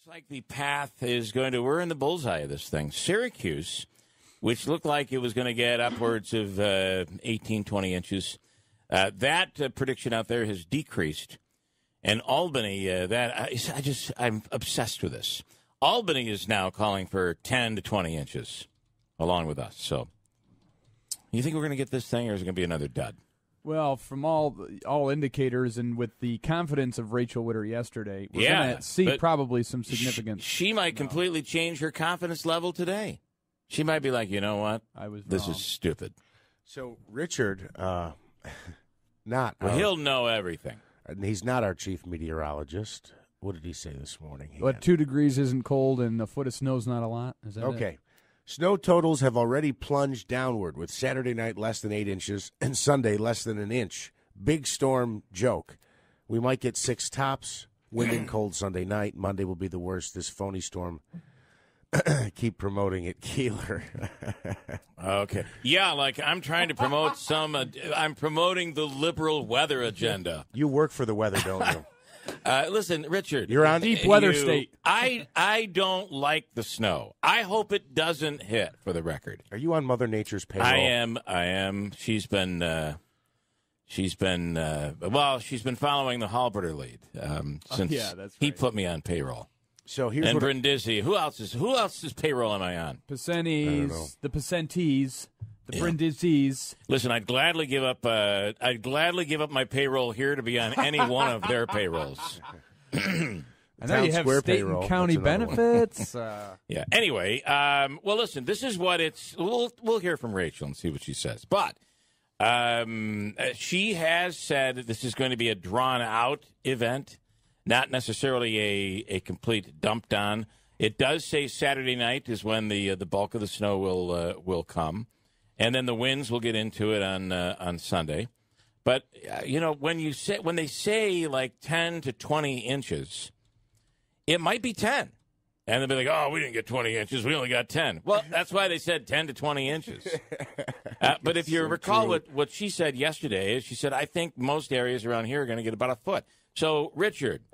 Looks like the path is going to, we're in the bullseye of this thing. Syracuse, which looked like it was going to get upwards of 18, 20 inches, that prediction out there has decreased. And Albany, I'm obsessed with this. Albany is now calling for 10 to 20 inches along with us. So you think we're going to get this thing, or is it going to be another dud? Well, from all indicators, and with the confidence of Rachel Witter yesterday, we're going to see probably some significance. She might completely change her confidence level today. She might be like, you know what? This is stupid. So Richard, Well, he'll know everything. He's not our chief meteorologist. What did he say this morning? What, 2 degrees isn't cold and a foot of snow's not a lot? Is that okay? Snow totals have already plunged downward, with Saturday night less than 8 inches and Sunday less than an inch. Big storm joke. We might get 6 tops. Wind and cold Sunday night. Monday will be the worst. This phony storm. Keep promoting it, Keeler. Okay. Yeah, like I'm trying to promote I'm promoting the liberal weather agenda. You work for the weather, don't you? Listen, Richard. You're on deep weather state. I don't like the snow. I hope it doesn't hit, for the record. Are you on Mother Nature's payroll? I am. She's been following the Halberter lead since that's right. he put me on payroll. So here's and Brindisi. Who else's payroll am I on? Pacenties, the Pacentees, the Brindisi's. Listen, I'd gladly give up my payroll here to be on any one of their payrolls. I know you have state and county benefits. Yeah. Anyway, well, listen. This is what it's. We'll hear from Rachel and see what she says. But she has said that this is going to be a drawn-out event, not necessarily a complete dumped on. It does say Saturday night is when the bulk of the snow will come, and then the winds will get into it on Sunday. But when they say like 10 to 20 inches, it might be 10, and they'll be like, "Oh, we didn't get 20 inches; we only got 10." Well, that's why they said 10 to 20 inches. But if you recall what she said yesterday, she said, "I think most areas around here are going to get about a foot." So, Richard,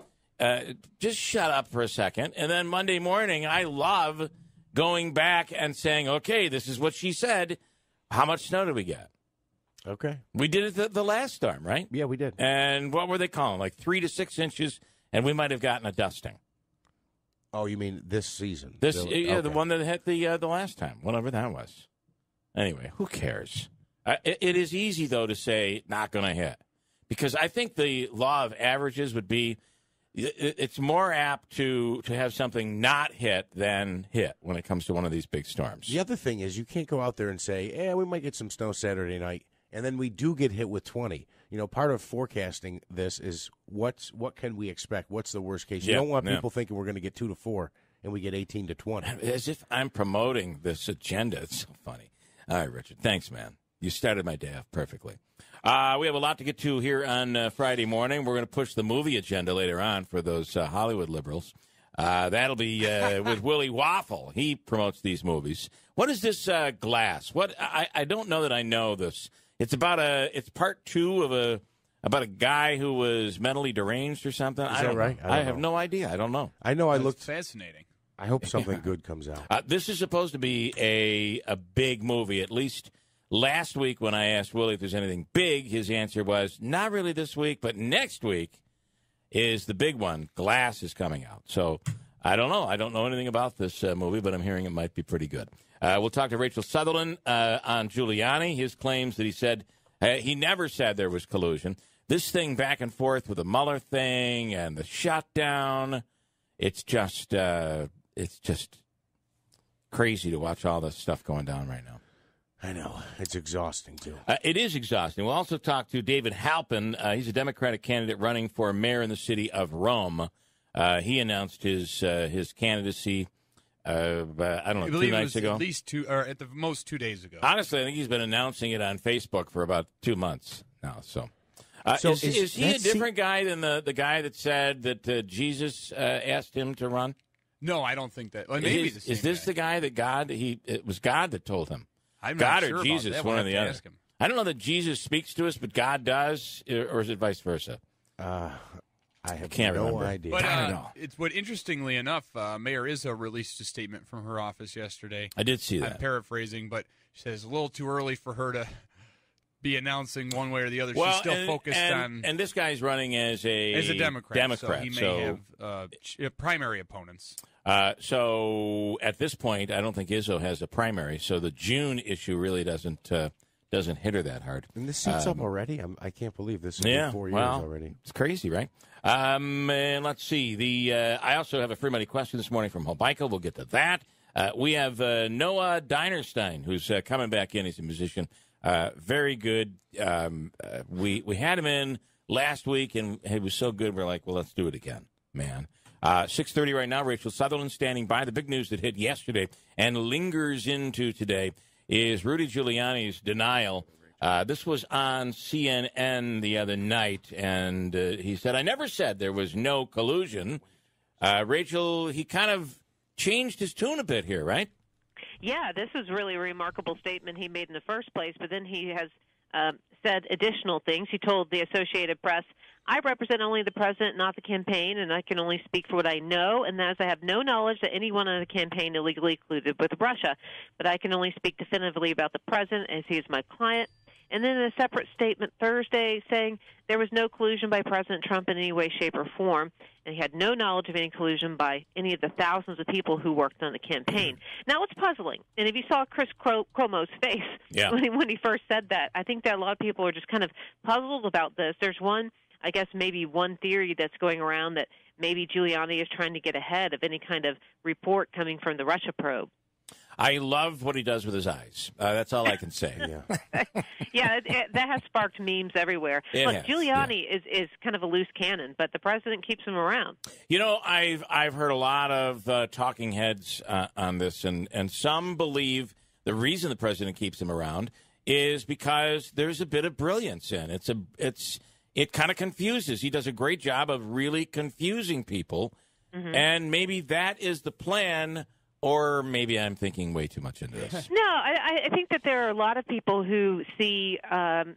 just shut up for a second. And then Monday morning, I love going back and saying, okay, this is what she said. How much snow did we get? Okay. We did it the last storm, right? Yeah, we did. And what were they calling? Like 3 to 6 inches, and we might have gotten a dusting. Oh, you mean this season? The one that hit the last time, whatever that was. Anyway, who cares? It is easy, though, to say not going to hit. Because I think the law of averages would be, it's more apt to have something not hit than hit when it comes to one of these big storms. The other thing is you can't go out there and say, we might get some snow Saturday night, and then we do get hit with 20. Part of forecasting this is what can we expect? What's the worst case? You don't want people thinking we're going to get 2 to 4, and we get 18 to 20. As if I'm promoting this agenda. It's so funny. All right, Richard. Thanks, man. You started my day off perfectly. We have a lot to get to here on Friday morning. We're going to push the movie agenda later on for those Hollywood liberals. That'll be with Willie Waffle. He promotes these movies. What is this Glass? What I don't know that I know this. It's it's part 2 of about a guy who was mentally deranged or something. Is that right? I have no idea. I don't know. I know. I looked fascinating. I hope something good comes out. This is supposed to be a big movie. At least last week when I asked Willie if there's anything big, his answer was, not really this week, but next week is the big one. Glass is coming out. So I don't know. I don't know anything about this movie, but I'm hearing it might be pretty good. We'll talk to Rachel Sutherland on Giuliani. His claims that he said he never said there was collusion. This thing back and forth with the Mueller thing and the shutdown, it's just crazy to watch all this stuff going down right now. I know. It's exhausting, too. It is exhausting. We'll also talk to David Halpin. He's a Democratic candidate running for mayor in the city of Rome. He announced his candidacy, I don't know, 2 nights ago? At least 2, or at the most 2 days ago. Honestly, I think he's been announcing it on Facebook for about 2 months now. So is he a different guy than the guy that said that Jesus asked him to run? No, I don't think that. Well, maybe the same is this guy. the guy that it was God that told him? I'm God not sure or Jesus, about that. one We'll or the have other. to ask him. I don't know that Jesus speaks to us, but God does, or is it vice versa? I have can't no remember. idea. But I don't know. interestingly enough, Mayor Izzo released a statement from her office yesterday. I did see that. I'm paraphrasing, but she says a little too early for her to be announcing one way or the other. Well, She's still focused on. And this guy's running as a Democrat. So he may have primary opponents. So at this point, I don't think Izzo has a primary. So the June issue really doesn't hit her that hard. And this seat's up already? I can't believe this has been 4 years already. It's crazy, right? And let's see. I also have a free money question this morning from Hobico. We'll get to that. We have Noah Dinerstein, who's coming back in. He's a musician. Very good. We had him in last week, and he was so good, we're like, well, let's do it again, man. 6:30 right now. Rachel Sutherland standing by. The big news that hit yesterday and lingers into today is Rudy Giuliani's denial. This was on CNN the other night, and he said, I never said there was no collusion. Rachel, he kind of changed his tune a bit here, right? Yeah, this is really a remarkable statement he made in the first place, but then he has said additional things. He told the Associated Press, I represent only the president, not the campaign, and I can only speak for what I know, and that is I have no knowledge that anyone on the campaign illegally colluded with Russia. But I can only speak definitively about the president as he is my client. And then in a separate statement Thursday saying there was no collusion by President Trump in any way, shape, or form, and he had no knowledge of any collusion by any of the thousands of people who worked on the campaign. Now, it's puzzling. And if you saw Chris Cuomo's face when he first said that, I think that a lot of people are just kind of puzzled about this. There's maybe one theory that's going around that maybe Giuliani is trying to get ahead of any kind of report coming from the Russia probe. I love what he does with his eyes. That's all I can say. That has sparked memes everywhere. Look, Giuliani is kind of a loose cannon, but the president keeps him around. You know, I've heard a lot of talking heads on this, and some believe the reason the president keeps him around is because there's a bit of brilliance in it. It kind of confuses. He does a great job of really confusing people, and maybe that is the plan. Or maybe I'm thinking way too much into this. No, I think that there are a lot of people who see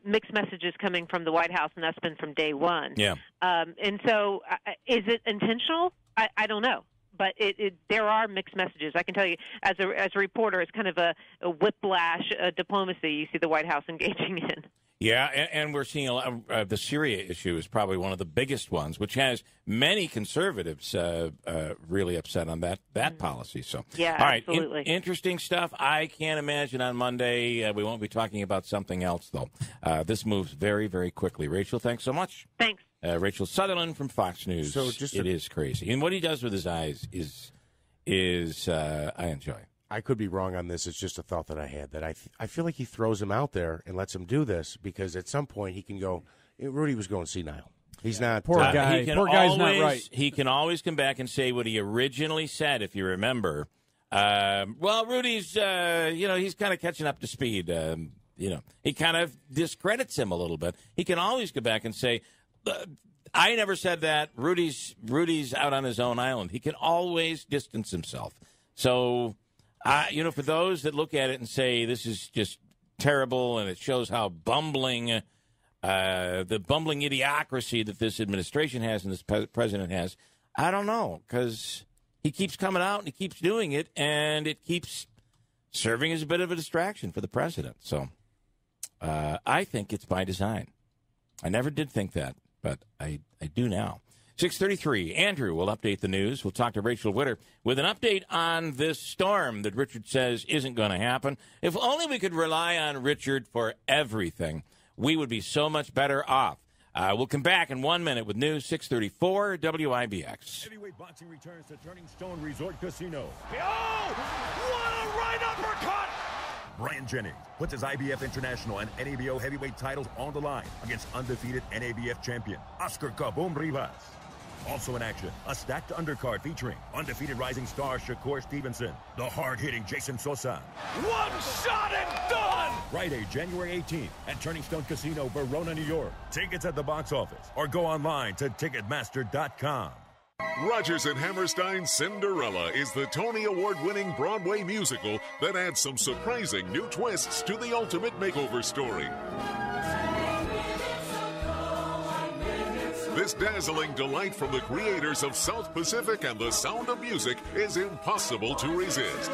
mixed messages coming from the White House, and that's been from day one. Yeah. And so is it intentional? I don't know. But there are mixed messages. I can tell you, as a reporter, it's kind of a whiplash diplomacy you see the White House engaging in. Yeah, and we're seeing a lot. The Syria issue is probably one of the biggest ones, which has many conservatives really upset on that policy. So, yeah, all right, absolutely. Interesting stuff. I can't imagine on Monday we won't be talking about something else, though. This moves very, very quickly. Rachel, thanks so much. Thanks. Rachel Sutherland from Fox News. So it is crazy, and what he does with his eyes is I enjoy. I could be wrong on this. It's just a thought that I had that I feel like he throws him out there and lets him do this because at some point he can go. Rudy was going senile. He's not. Poor guy. Poor guy's not right. He can always come back and say what he originally said, if you remember. Well, Rudy's, he's kind of catching up to speed. He kind of discredits him a little bit. He can always go back and say, I never said that. Rudy's out on his own island. He can always distance himself. So. For those that look at it and say this is just terrible and it shows how the bumbling idiocracy that this administration has and this president has, I don't know, because he keeps coming out and he keeps doing it, and it keeps serving as a bit of a distraction for the president. So I think it's by design. I never did think that, but I do now. 6:33. Andrew will update the news. We'll talk to Rachel Witter with an update on this storm that Richard says isn't going to happen. If only we could rely on Richard for everything, we would be so much better off. We'll come back in 1 minute with news. 6:34 WIBX. Heavyweight boxing returns to Turning Stone Resort Casino. Oh, what a right uppercut! Brian Jennings puts his IBF International and NABO heavyweight titles on the line against undefeated NABF champion Oscar Kaboom Rivas. Also in action, a stacked undercard featuring undefeated rising star Shakur Stevenson, the hard-hitting Jason Sosa. One shot and done! Friday, January 18th at Turning Stone Casino, Verona, New York. Tickets at the box office or go online to Ticketmaster.com. Rodgers and Hammerstein's Cinderella is the Tony Award-winning Broadway musical that adds some surprising new twists to the ultimate makeover story. This dazzling delight from the creators of South Pacific and The Sound of Music is impossible to resist.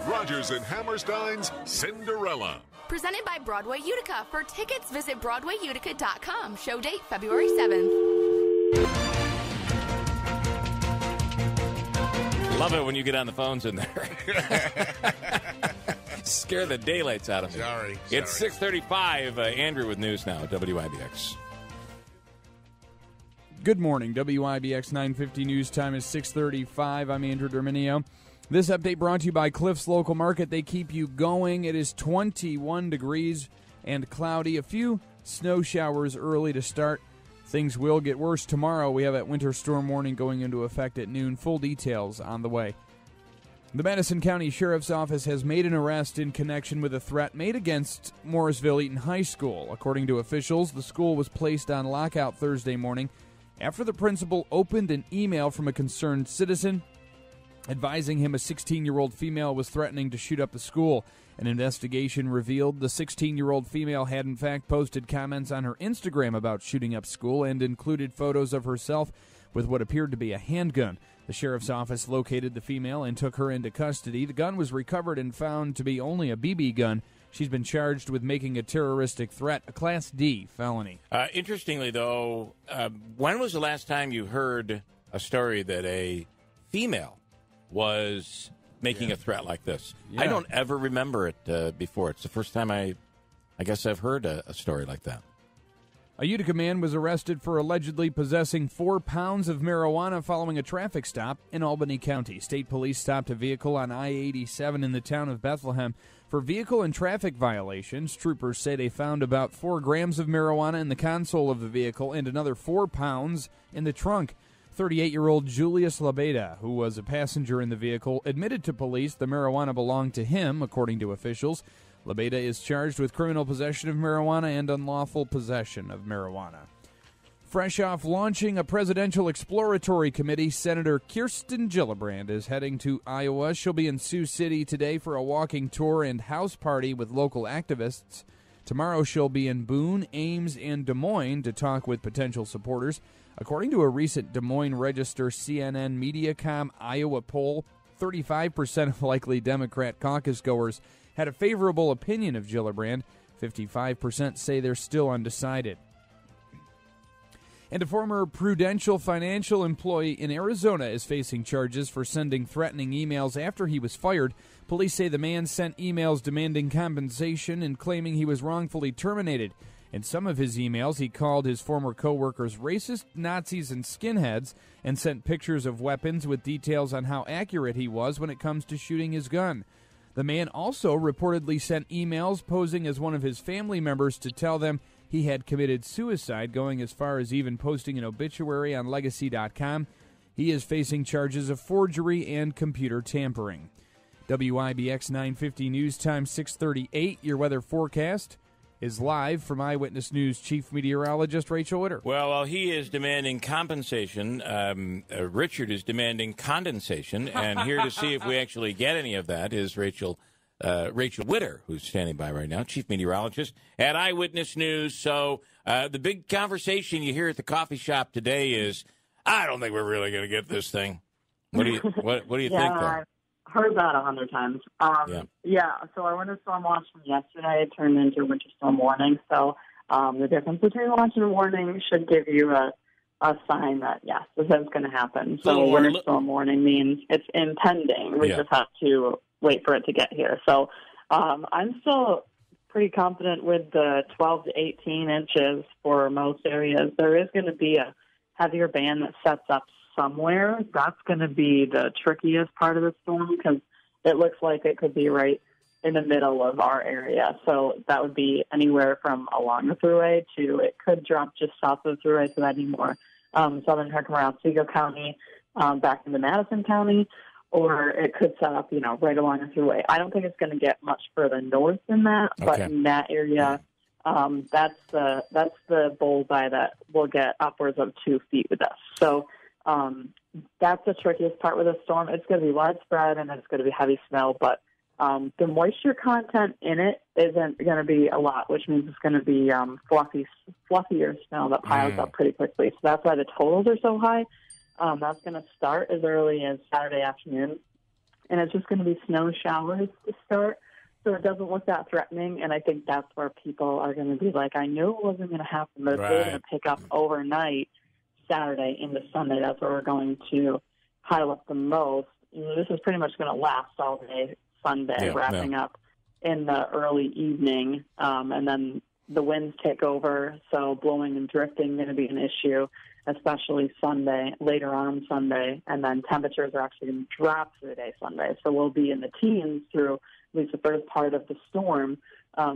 Rodgers and Hammerstein's Cinderella. Presented by Broadway Utica. For tickets, visit BroadwayUtica.com. Show date February 7th. Love it when you get on the phones in there. Scare the daylights out of me. Sorry. It's 6:35. Andrew with news now at WIBX. Good morning. WIBX 950 news time is 6:35. I'm Andrew Derminio. This update brought to you by Cliff's Local Market. They keep you going. It is 21 degrees and cloudy. A few snow showers early to start. Things will get worse tomorrow. We have that winter storm warning going into effect at noon. Full details on the way. The Madison County Sheriff's Office has made an arrest in connection with a threat made against Morrisville Eaton High School. According to officials, the school was placed on lockout Thursday morning after the principal opened an email from a concerned citizen advising him a 16-year-old female was threatening to shoot up the school. An investigation revealed the 16-year-old female had in fact posted comments on her Instagram about shooting up school and included photos of herself with what appeared to be a handgun. The sheriff's office located the female and took her into custody. The gun was recovered and found to be only a BB gun. She's been charged with making a terroristic threat, a Class D felony. Interestingly, though, when was the last time you heard a story that a female was making a threat like this? Yeah. I don't ever remember it before. It's the first time I guess I've heard a story like that. A Utica man was arrested for allegedly possessing 4 pounds of marijuana following a traffic stop in Albany County. State police stopped a vehicle on I-87 in the town of Bethlehem for vehicle and traffic violations. Troopers say they found about 4 grams of marijuana in the console of the vehicle and another 4 pounds in the trunk. 38-year-old Julius Labeda, who was a passenger in the vehicle, admitted to police the marijuana belonged to him, according to officials. Labeda is charged with criminal possession of marijuana and unlawful possession of marijuana. Fresh off launching a presidential exploratory committee, Senator Kirsten Gillibrand is heading to Iowa. She'll be in Sioux City today for a walking tour and house party with local activists. Tomorrow she'll be in Boone, Ames, and Des Moines to talk with potential supporters. According to a recent Des Moines Register CNN Mediacom Iowa poll, 35% of likely Democrat caucus goers had a favorable opinion of Gillibrand. 55% say they're still undecided. And a former Prudential Financial employee in Arizona is facing charges for sending threatening emails after he was fired. Police say the man sent emails demanding compensation and claiming he was wrongfully terminated. In some of his emails, he called his former co-workers racist, Nazis, and skinheads, and sent pictures of weapons with details on how accurate he was when it comes to shooting his gun. The man also reportedly sent emails posing as one of his family members to tell them he had committed suicide, going as far as even posting an obituary on Legacy.com. He is facing charges of forgery and computer tampering. WIBX 950 News Time 6:38. Your weather forecast is live from Eyewitness News Chief Meteorologist Rachel Witter. Well, while he is demanding compensation, Richard is demanding condensation, and here to see if we actually get any of that is Rachel Witter, who's standing by right now, Chief Meteorologist at Eyewitness News. So the big conversation you hear at the coffee shop today is, I don't think we're really going to get this thing. What do you think, though? Heard that 100 times. So our winter storm watch from yesterday turned into a winter storm warning. So the difference between watch and warning should give you a sign that, yes, this is going to happen. So winter storm warning means it's impending. We just have to wait for it to get here. So I'm still pretty confident with the 12 to 18 inches for most areas. There is going to be a heavier band that sets up somewhere. That's going to be the trickiest part of the storm because it looks like it could be right in the middle of our area. So that would be anywhere from along the Thruway to it could drop just south of the Thruway, so that'd be more southern Herkimer, Otsego County, back into Madison County, or it could set up, right along the Thruway. I don't think it's going to get much further north than that, but in that area, that's the bullseye that will get upwards of 2 feet with us. So that's the trickiest part with a storm. It's going to be widespread and it's going to be heavy snow, but The moisture content in it isn't going to be a lot, which means it's going to be fluffier snow that piles up pretty quickly. So that's why the totals are so high. That's going to start as early as Saturday afternoon, and it's just going to be snow showers to start. So it doesn't look that threatening, and I think that's where people are going to be like, I knew it wasn't going to happen, but it's really going to pick up overnight Saturday into Sunday. That's where we're going to pile up the most. This is pretty much going to last all day Sunday, wrapping up in the early evening, and then the winds take over, so blowing and drifting going to be an issue, especially Sunday, later on Sunday, and then temperatures are actually going to drop through the day Sunday. So we'll be in the teens through at least the first part of the storm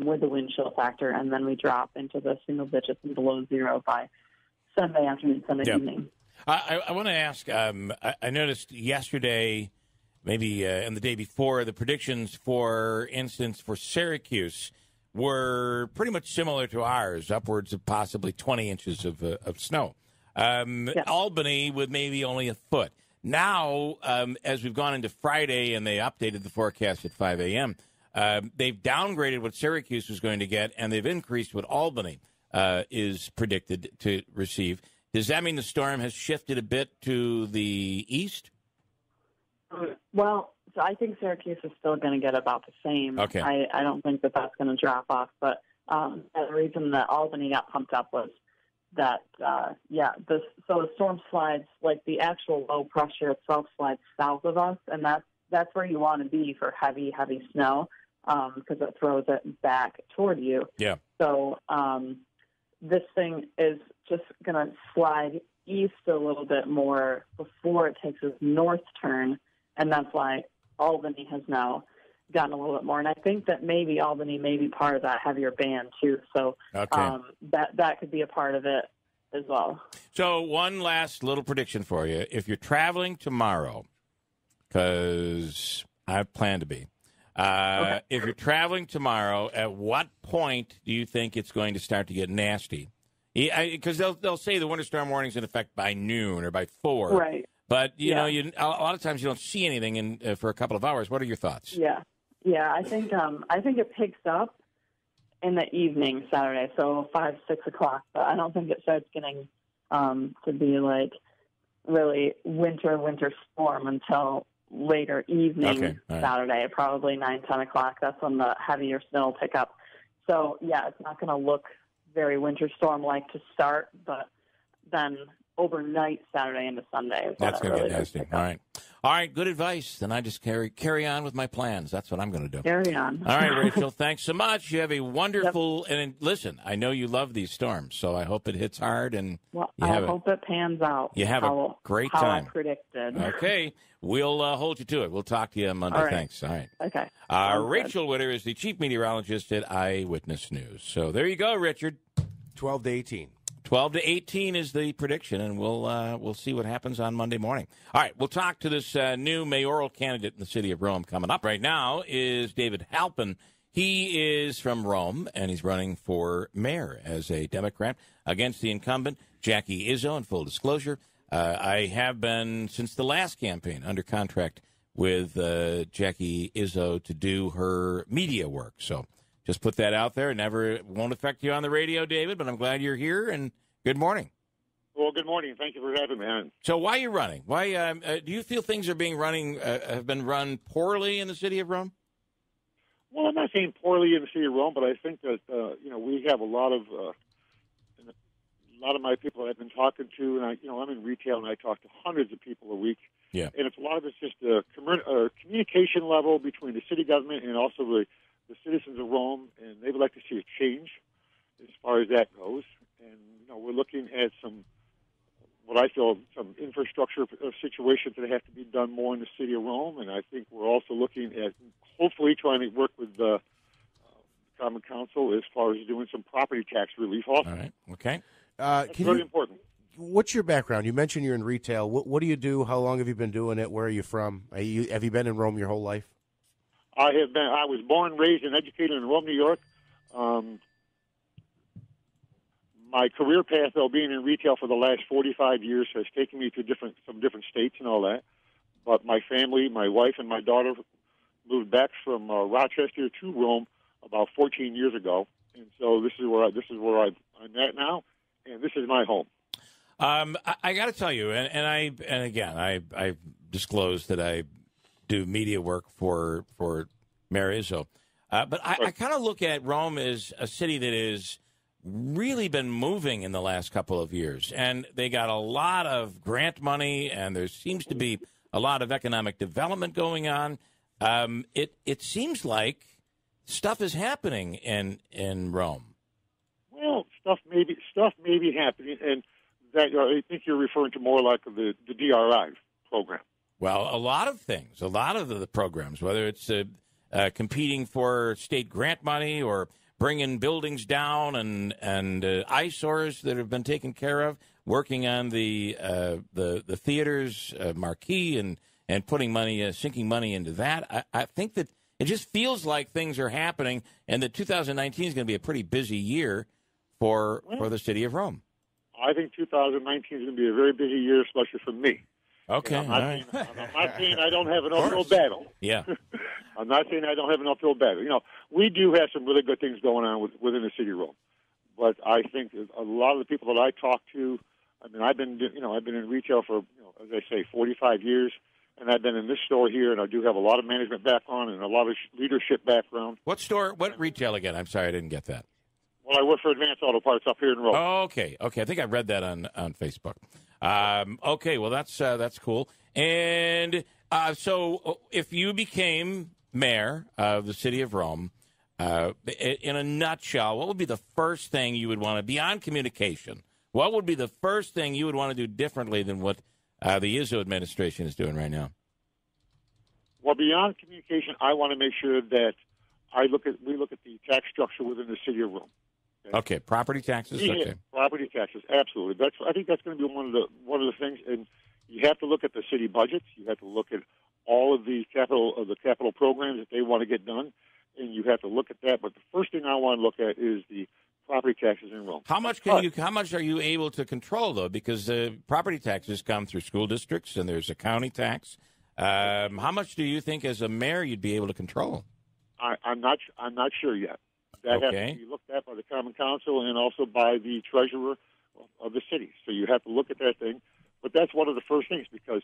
with the wind chill factor, and then we drop into the single digits and below zero by Sunday afternoon, Sunday evening. I want to ask, I noticed yesterday, maybe and the day before, the predictions, for instance, for Syracuse were pretty much similar to ours, upwards of possibly 20 inches of snow. Albany with maybe only a foot. Now, as we've gone into Friday and they updated the forecast at 5 a.m., they've downgraded what Syracuse was going to get, and they've increased what Albany is predicted to receive. Does that mean the storm has shifted a bit to the east? Well, so I think Syracuse is still going to get about the same. Okay. I don't think that that's going to drop off. But the reason that Albany got pumped up was that, so the storm slides, like the actual low pressure itself slides south of us, and that's where you want to be for heavy, heavy snow because it throws it back toward you. Yeah. So this thing is just going to slide east a little bit more before it takes its north turn, and that's why Albany has now gotten a little bit more. And I think that maybe Albany may be part of that heavier band, too. So that could be a part of it as well. So one last little prediction for you. If you're traveling tomorrow, because I plan to be, if you're traveling tomorrow, at what point do you think it's going to start to get nasty? Because they'll say the winter storm warning's in effect by noon or by 4. Right. But, you know, a lot of times you don't see anything for a couple of hours. What are your thoughts? Yeah. I think it picks up in the evening Saturday, so 5, 6 o'clock. But I don't think it starts getting to be like really winter storm until later evening Saturday, probably 9, 10 o'clock. That's when the heavier snow will pick up. So, it's not going to look very winter storm-like to start, but then overnight Saturday into Sunday. That's going to get nasty. All right, good advice. Then I just carry on with my plans. That's what I'm going to do. Carry on. All right, Rachel, thanks so much. You have a wonderful, and listen, I know you love these storms, so I hope it hits hard. And I hope it pans out. You have a great time. How I predicted. Okay, we'll hold you to it. We'll talk to you on Monday. All right. Thanks. All right. Okay. Rachel Witter is the chief meteorologist at Eyewitness News. So there you go, Richard. 12 to 18. 12 to 18 is the prediction, and we'll see what happens on Monday morning. All right, we'll talk to this new mayoral candidate in the city of Rome. Coming up right now is David Halpin. He is from Rome, and he's running for mayor as a Democrat against the incumbent, Jackie Izzo. In full disclosure, I have been, since the last campaign, under contract with Jackie Izzo to do her media work. So just put that out there. It won't affect you on the radio, David, but I'm glad you're here, and good morning. Well, good morning. Thank you for having me on. So why are you running? Why do you feel things are have been run poorly in the city of Rome? Well, I'm not saying poorly in the city of Rome, but I think that we have a lot of my people I've been talking to, and I'm in retail, and I talk to hundreds of people a week. Yeah. And it's a lot of it's just a communication level between the city government and also the citizens of Rome, and they would like to see a change as far as that goes. And we're looking at some infrastructure situations that have to be done more in the city of Rome, and I think we're also looking at hopefully trying to work with the Common Council as far as doing some property tax relief also. All right. Okay. That's very important. What's your background? You mentioned you're in retail. What do you do? How long have you been doing it? Where are you from? Have you been in Rome your whole life? I have been. I was born, raised, and educated in Rome, New York. My career path, though, being in retail for the last 45 years, has taken me to some different states and all that. But my family, my wife and my daughter, moved back from Rochester to Rome about 14 years ago, and so this is where I'm at now, and this is my home. I got to tell you, and again, I disclosed that I do media work for Mayor Izzo, but I kind of look at Rome as a city that has really been moving in the last couple of years, and they got a lot of grant money, and there seems to be a lot of economic development going on. It seems like stuff is happening in Rome. Well, stuff may be happening, and that I think you're referring to more like the DRI program. Well, a lot of things, a lot of the programs, whether it's competing for state grant money or bringing buildings down and eyesores that have been taken care of, working on the theater's marquee and putting money, sinking money into that. I think that it just feels like things are happening, and that 2019 is going to be a pretty busy year for the city of Rome. I think 2019 is going to be a very busy year, especially for me. Okay, I'm not saying I don't have an uphill battle. Yeah. I'm not saying I don't have an uphill battle. We do have some really good things going on within the city of Rome, but I think a lot of the people that I talk to, I mean, I've been in retail for, as I say, 45 years, and I've been in this store here, and I do have a lot of management background and a lot of leadership background. What store? What retail again? I'm sorry, I didn't get that. Well, I work for Advanced Auto Parts up here in Rome. Oh, okay. I think I read that on Facebook. Okay, well, that's cool. And so if you became mayor of the city of Rome, in a nutshell, what would be the first thing you would want to, beyond communication, what would be the first thing you would want to do differently than what the Izzo administration is doing right now? Well, beyond communication, I want to make sure that we look at the tax structure within the city of Rome. Okay, property taxes. Yeah, okay, property taxes, absolutely. I think that's going to be one of the things. And you have to look at the city budgets. You have to look at all of the capital programs that they want to get done, and you have to look at that. But the first thing I want to look at is the property taxes in Rome. How much are you able to control though? Because property taxes come through school districts, and there's a county tax. How much do you think, as a mayor, you'd be able to control? I'm not sure yet. That has to be looked at by the Common Council and also by the treasurer of the city. So you have to look at that thing. But that's one of the first things, because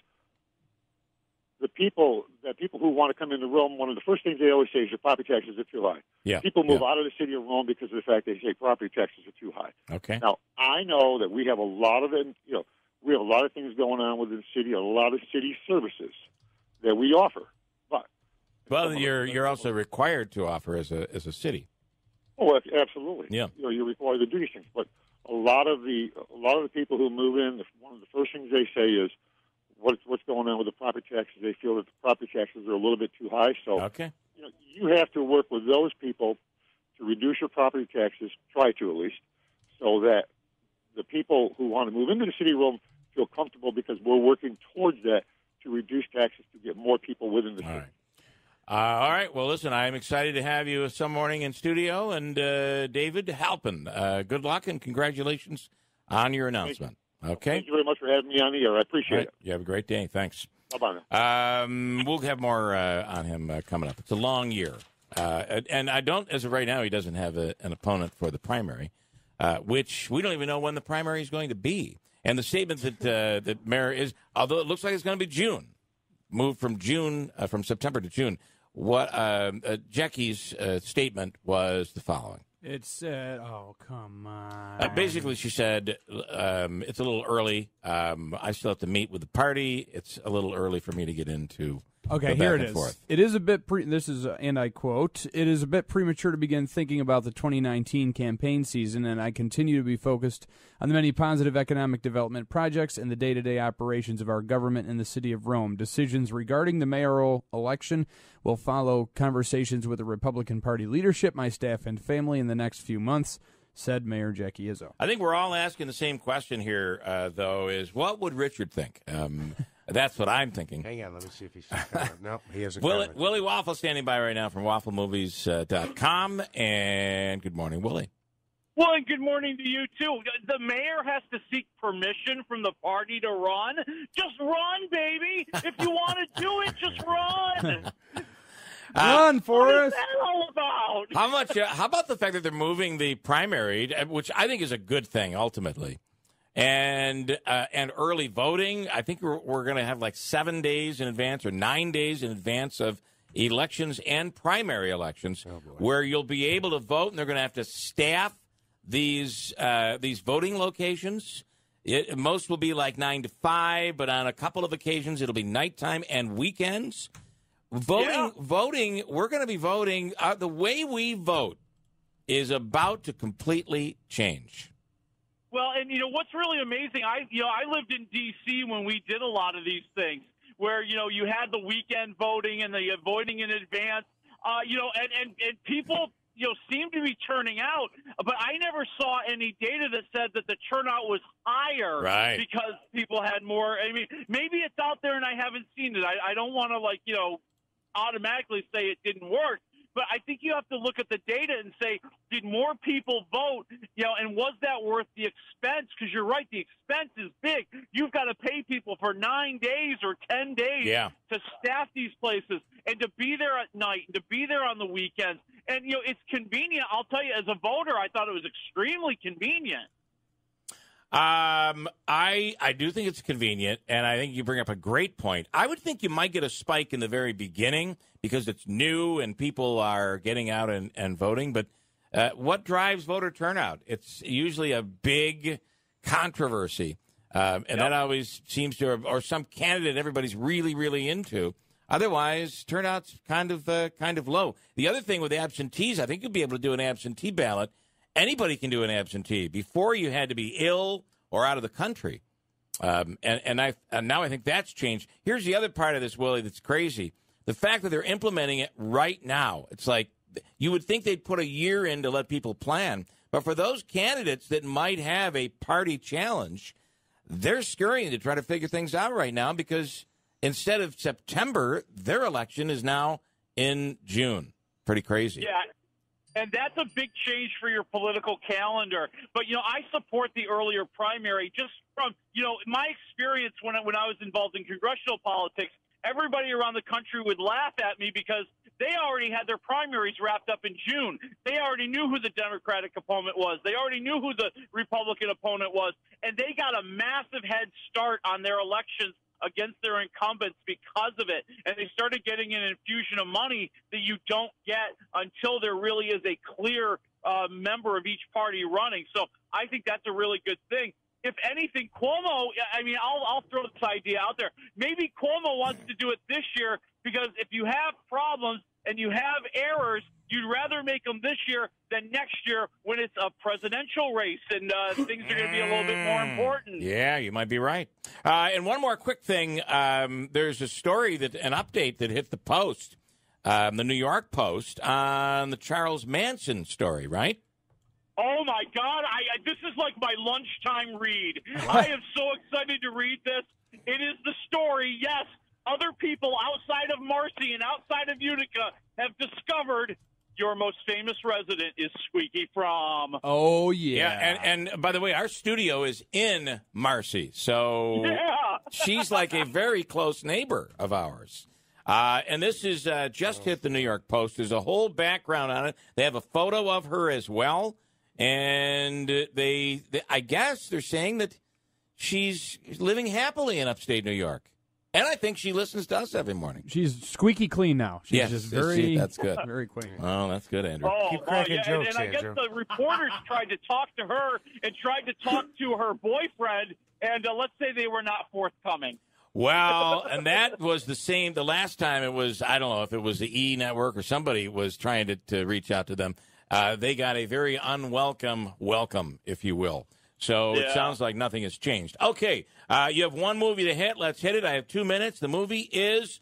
the people who want to come into Rome, one of the first things they always say is your property taxes are too high. Yeah. People move out of the city of Rome because of the fact they say property taxes are too high. Okay. Now, I know that we have a lot of it, we have a lot of things going on within the city, a lot of city services that we offer. But you're also required to offer as a city. Oh, absolutely. Yeah. You're required to do these things. But a lot of the people who move in, one of the first things they say is, what's going on with the property taxes? They feel that the property taxes are a little bit too high. So you have to work with those people to reduce your property taxes, try to at least, so that the people who want to move into the city of Rome feel comfortable, because we're working towards that to reduce taxes to get more people within the city. All right. Well, listen, I'm excited to have you some morning in studio. And David Halpin, good luck and congratulations on your announcement. Okay. Thank you very much for having me on the air. I appreciate it. You have a great day. Thanks. Bye-bye now. We'll have more on him coming up. It's a long year. And I don't, as of right now, he doesn't have an opponent for the primary, which we don't even know when the primary is going to be. And the statement that Mayor is, although it looks like it's going to be June, moved from September to June. What Jackie's statement was the following. It said, oh, come on. Basically, she said, it's a little early. I still have to meet with the party. It's a little early for me to get into Okay, here it is. Forth. It is a bit this is, and I quote, "It is a bit premature to begin thinking about the 2019 campaign season, and I continue to be focused on the many positive economic development projects and the day-to-day operations of our government in the city of Rome. Decisions regarding the mayoral election will follow conversations with the Republican Party leadership, my staff, and family in the next few months," said Mayor Jackie Izzo. I think we're all asking the same question here, though, is what would Richard think? That's what I'm thinking. Hang on, let me see if he's no, he hasn't. Willie Waffle standing by right now from wafflemovies.com. And good morning, Willie. Well, and good morning to you, too. The mayor has to seek permission from the party to run. Just run, baby. If you want to do it, just run. Run, Forrest. What is that all about? How much? How about the fact that they're moving the primary, which I think is a good thing ultimately, and early voting? I think we're going to have like 7 days in advance or 9 days in advance of elections and primary elections, where you'll be able to vote, and they're going to have to staff these voting locations. Most will be like 9 to 5, but on a couple of occasions it'll be nighttime and weekends. Voting. We're going to be voting. The way we vote is about to completely change. Well, and you know what's really amazing? I lived in D.C. when we did a lot of these things, where you had the weekend voting and the voting in advance. And people seem to be turning out, but I never saw any data that said that the turnout was higher, right? Because people had more. I mean, maybe it's out there and I haven't seen it. I don't want to automatically say it didn't work, but I think you have to look at the data and say, did more people vote? And was that worth the expense? Because you're right, the expense is big. You've got to pay people for 9 days or 10 days to staff these places and to be there at night and to be there on the weekends. And, it's convenient. I'll tell you, as a voter, I thought it was extremely convenient. I do think it's convenient, and I think you bring up a great point. I would think you might get a spike in the very beginning because it's new and people are getting out and voting. But what drives voter turnout? It's usually a big controversy, and that always seems to, or some candidate everybody's really, really into. Otherwise, turnout's kind of low. The other thing with absentees, I think you'll be able to do an absentee ballot. Anybody can do an absentee. Before, you had to be ill or out of the country, and now I think that's changed. Here's the other part of this, Willie, that's crazy: the fact that they're implementing it right now. It's like you would think they'd put a year in to let people plan, but for those candidates that might have a party challenge, they're scurrying to try to figure things out right now because instead of September, their election is now in June. Pretty crazy. Yeah. And that's a big change for your political calendar. But, I support the earlier primary just from, my experience when I was involved in congressional politics. Everybody around the country would laugh at me because they already had their primaries wrapped up in June. They already knew who the Democratic opponent was. They already knew who the Republican opponent was. And they got a massive head start on their elections against their incumbents because of it. And they started getting an infusion of money that you don't get until there really is a clear member of each party running. So I think that's a really good thing. If anything, Cuomo, I'll throw this idea out there. Maybe Cuomo wants to do it this year because if you have problems and you have errors, you'd rather make them this year than next year when it's a presidential race and things are going to be a little bit more important. Yeah, you might be right. And one more quick thing. There's a story, an update that hit the Post, the New York Post, on the Charles Manson story, right? Oh, my God. This is like my lunchtime read. I am so excited to read this. It is the story, yes. Other people outside of Marcy and outside of Utica have discovered your most famous resident is Squeaky Fromm. Oh, yeah. And by the way, our studio is in Marcy, so she's like a very close neighbor of ours. And this is just hit the New York Post. There's a whole background on it. They have a photo of her as well, and they I guess they're saying that she's living happily in upstate New York. And I think she listens to us every morning. She's squeaky clean now. She's just very, that's good. Very clean. Oh, that's good, Andrew. Keep cracking jokes, and I guess Andrew. the reporters tried to talk to her and tried to talk to her boyfriend, and let's say they were not forthcoming. Well, and that was the same. The last time it was, I don't know if it was the E! Network or somebody was trying to reach out to them. They got a very unwelcome welcome, if you will. So It sounds like nothing has changed. Okay, you have one movie to hit. Let's hit it. I have 2 minutes. The movie is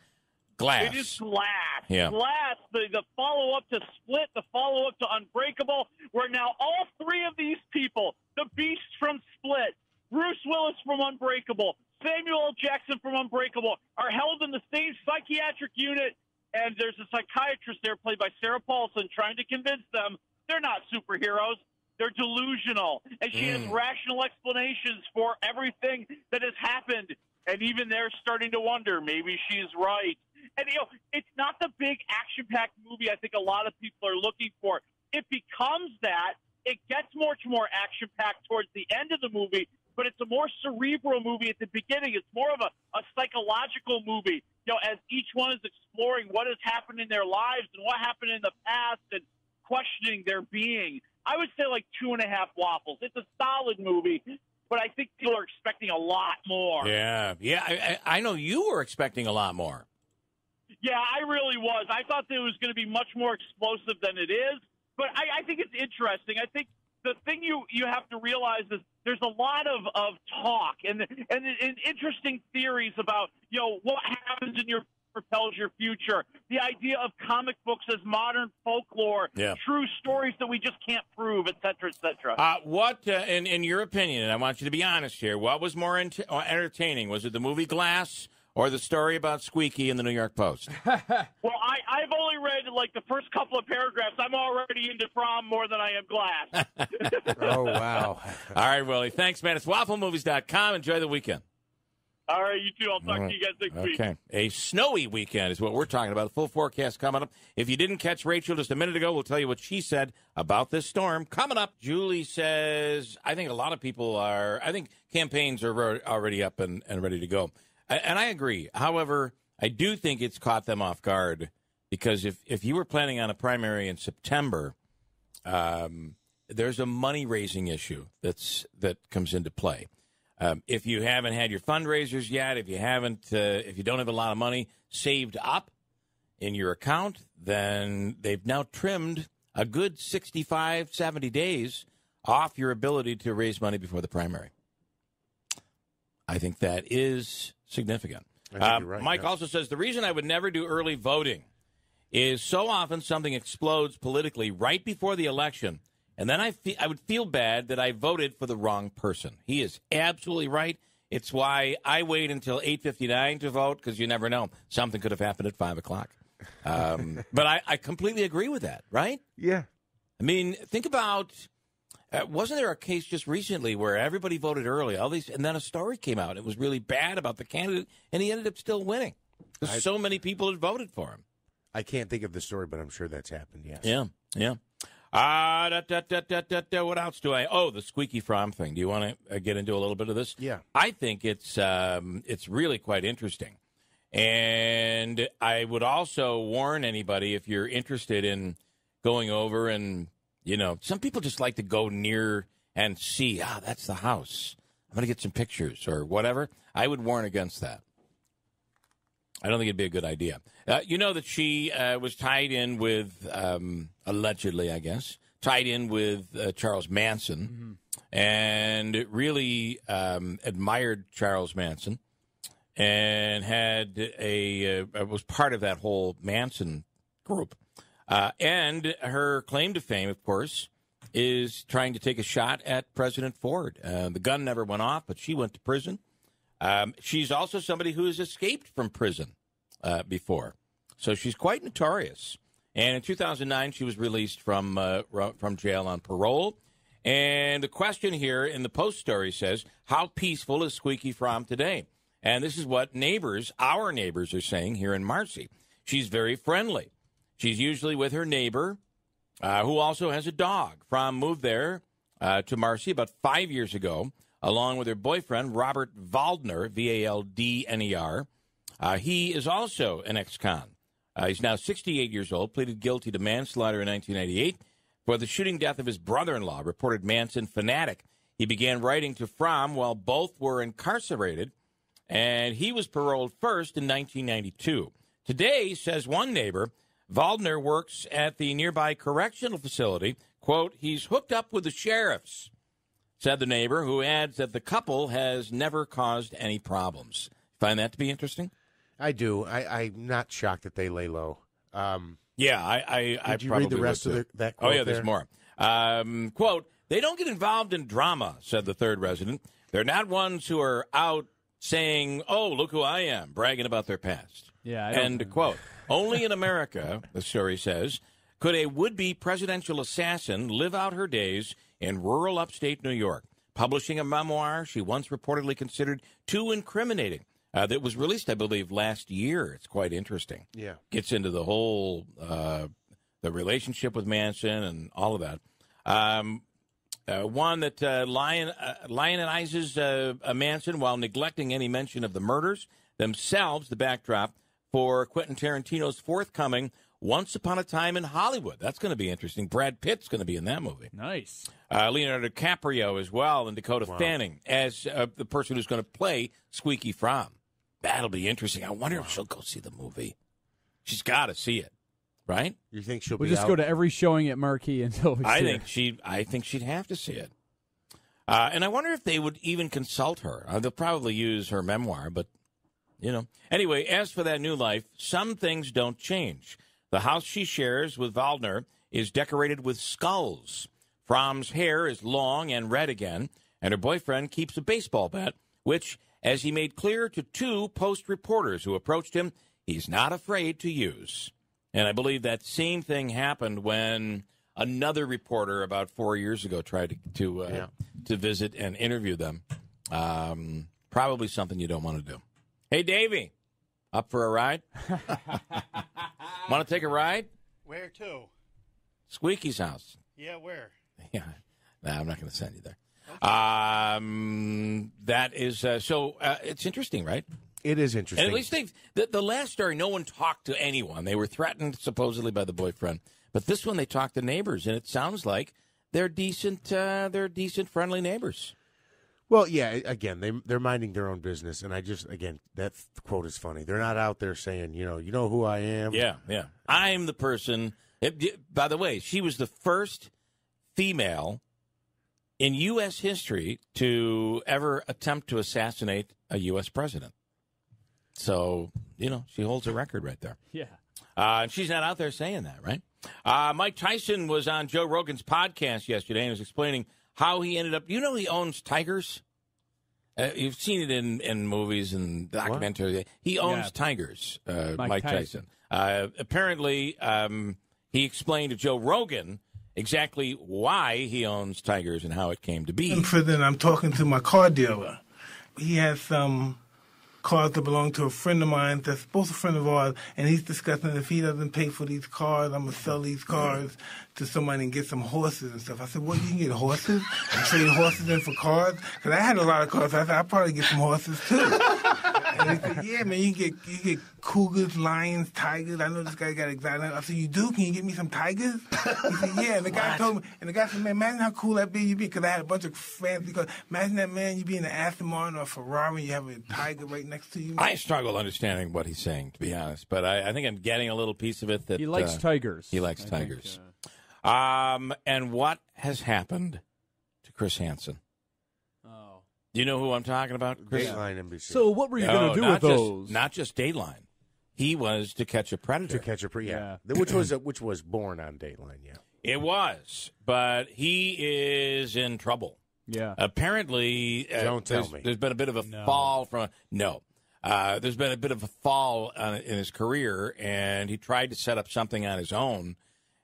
Glass. It is Glass. Yeah. Glass, the follow-up to Split, the follow-up to Unbreakable, where now all three of these people, the Beast from Split, Bruce Willis from Unbreakable, Samuel L. Jackson from Unbreakable, are held in the same psychiatric unit, and there's a psychiatrist there played by Sarah Paulson trying to convince them they're not superheroes. They're delusional, and she has rational explanations for everything that has happened, and even they're starting to wonder maybe she's right. And, it's not the big action-packed movie I think a lot of people are looking for. It becomes that. It gets much more action-packed towards the end of the movie, but it's a more cerebral movie at the beginning. It's more of a psychological movie, as each one is exploring what has happened in their lives and what happened in the past and questioning their being. I would say like 2.5 waffles. It's a solid movie, but I think people are expecting a lot more. Yeah. I know you were expecting a lot more. Yeah, I really was. I thought that it was going to be much more explosive than it is, but I think it's interesting. I think the thing you have to realize is there's a lot of talk and interesting theories about, what happens in your propels your future, the idea of comic books as modern folklore, true stories that we just can't prove, et cetera, et cetera. What, in your opinion, and I want you to be honest here, what was more entertaining? Was it the movie Glass or the story about Squeaky in the New York Post? Well, I've only read like the first couple of paragraphs. I'm already into prom more than I am Glass. Oh, wow. All right, Willie. Thanks, man. It's wafflemovies.com. Enjoy the weekend. All right, you too. I'll talk to you guys next week. Okay. A snowy weekend is what we're talking about. The full forecast coming up. If you didn't catch Rachel just a minute ago, we'll tell you what she said about this storm. Coming up, Julie says, I think a lot of people I think campaigns are already up and ready to go. And I agree. However, I do think it's caught them off guard because if you were planning on a primary in September, there's a money-raising issue that comes into play. If you haven't had your fundraisers yet, if you don't have a lot of money saved up in your account, then they've now trimmed a good 65, 70 days off your ability to raise money before the primary. I think that is significant. I think you're right, Mike also says, the reason I would never do early voting is so often something explodes politically right before the election. And then I would feel bad that I voted for the wrong person. He is absolutely right. It's why I wait until 8:59 to vote, because you never know. Something could have happened at 5 o'clock. But I completely agree with that, right? Yeah. I mean, think about, wasn't there a case just recently where everybody voted early, and then a story came out. It was really bad about the candidate, and he ended up still winning because so many people had voted for him. I can't think of the story, but I'm sure that's happened, yes. Yeah. What else do I? Oh, the squeaky from thing. Do you want to get into a little bit of this? Yeah. I think it's really quite interesting. And I would also warn anybody, if you're interested in going over and, some people just like to go near and see, that's the house. I'm going to get some pictures or whatever. I would warn against that. I don't think it'd be a good idea. You know that she was tied in with, allegedly, I guess, tied in with Charles Manson, and really admired Charles Manson, and was part of that whole Manson group. And her claim to fame, of course, is trying to take a shot at President Ford. The gun never went off, but she went to prison. She's also somebody who has escaped from prison before. So she's quite notorious. And in 2009, she was released from jail on parole. And the question here in the Post story says, how peaceful is Squeaky Fromm today? And this is what our neighbors are saying here in Marcy. She's very friendly. She's usually with her neighbor, who also has a dog. Fromm moved there to Marcy about 5 years ago, along with her boyfriend, Robert Waldner, Valdner. He is also an ex-con. He's now 68 years old, pleaded guilty to manslaughter in 1998 for the shooting death of his brother-in-law, reported Manson fanatic. He began writing to Fromm while both were incarcerated, and he was paroled first in 1992. Today, says one neighbor, Waldner works at the nearby correctional facility. Quote, he's hooked up with the sheriffs, said the neighbor, who adds that the couple has never caused any problems. Find that to be interesting? I do. I'm not shocked that they lay low. Yeah, I Did you probably read the rest of that quote? Oh, yeah, there's more. Quote, they don't get involved in drama, said the third resident. They're not ones who are out saying, oh, look who I am, bragging about their past. Yeah, End quote. Only in America, the story says, could a would-be presidential assassin live out her days in rural upstate New York, publishing a memoir she once reportedly considered too incriminating. that was released, I believe, last year. It's quite interesting. Yeah. Gets into the whole the relationship with Manson and all of that. One that lionizes Manson while neglecting any mention of the murders themselves, the backdrop for Quentin Tarantino's forthcoming Once Upon a Time in Hollywood. That's going to be interesting. Brad Pitt's going to be in that movie. Nice. Leonardo DiCaprio as well, and Dakota Fanning as the person who's going to play Squeaky Fromm. That'll be interesting. I wonder if she'll go see the movie. She's got to see it, right? You think she'll We'll be just out? go to every showing at Marquee until we I see think it. I think she'd have to see it. And I wonder if they would even consult her. They'll probably use her memoir, but, you know. Anyway, as for that new life, some things don't change. The house she shares with Waldner is decorated with skulls. Fromm's hair is long and red again, and her boyfriend keeps a baseball bat, which, as he made clear to two Post reporters who approached him, he's not afraid to use. And I believe that same thing happened when another reporter about 4 years ago tried to visit and interview them. Probably something you don't want to do. Hey, Davey, up for a ride? Want to take a ride? Where to? Squeaky's house. Yeah, where? Yeah, nah, I'm not going to send you there. Okay. That is so. It's interesting, right? It is interesting. And at least the last story, no one talked to anyone. They were threatened supposedly by the boyfriend, but this one they talked to neighbors, and it sounds like they're decent. They're decent, friendly neighbors. Well, yeah. Again, they're minding their own business, and that quote is funny. They're not out there saying, you know who I am. Yeah. I'm the person. By the way, she was the first female in U.S. history to ever attempt to assassinate a U.S. president. So, she holds a record right there. Yeah. And she's not out there saying that, right? Mike Tyson was on Joe Rogan's podcast yesterday and was explaining how he ended up. He owns tigers. You've seen it in movies and documentaries. What? He owns tigers, Mike Tyson. Apparently, he explained to Joe Rogan exactly why he owns tigers and how it came to be. In prison, I'm talking to my car dealer. He has some cars that belong to a friend of mine that's both a friend of ours, and he's discussing if he doesn't pay for these cars, I'm going to sell these cars to somebody and get some horses and stuff. I said, well, you can get horses? And trade horses in for cars? Because I had a lot of cars, so I said, I'll probably get some horses too. And he said, yeah, man, you get cougars, lions, tigers. I know this guy got exotic. I said, you do? Can you get me some tigers? He said, yeah. And the guy told me, and the guy said, man, imagine how cool that be you be, because I had a bunch of fancy cars. Imagine that, man, you be in an Aston Martin or a Ferrari, you have a tiger right next to you. I struggle understanding what he's saying, to be honest, but I think I'm getting a little piece of it that he likes tigers. He likes tigers. And what has happened to Chris Hansen? Oh, do you know who I'm talking about? Chris? Dateline NBC. So what were you going to do with those? Not just Dateline. He was To Catch a Predator. To Catch a Predator, yeah. which was born on Dateline, yeah. It was, but he is in trouble. Yeah. Apparently, don't tell me. There's been a bit of a fall from there's been a bit of a fall in his career, and he tried to set up something on his own,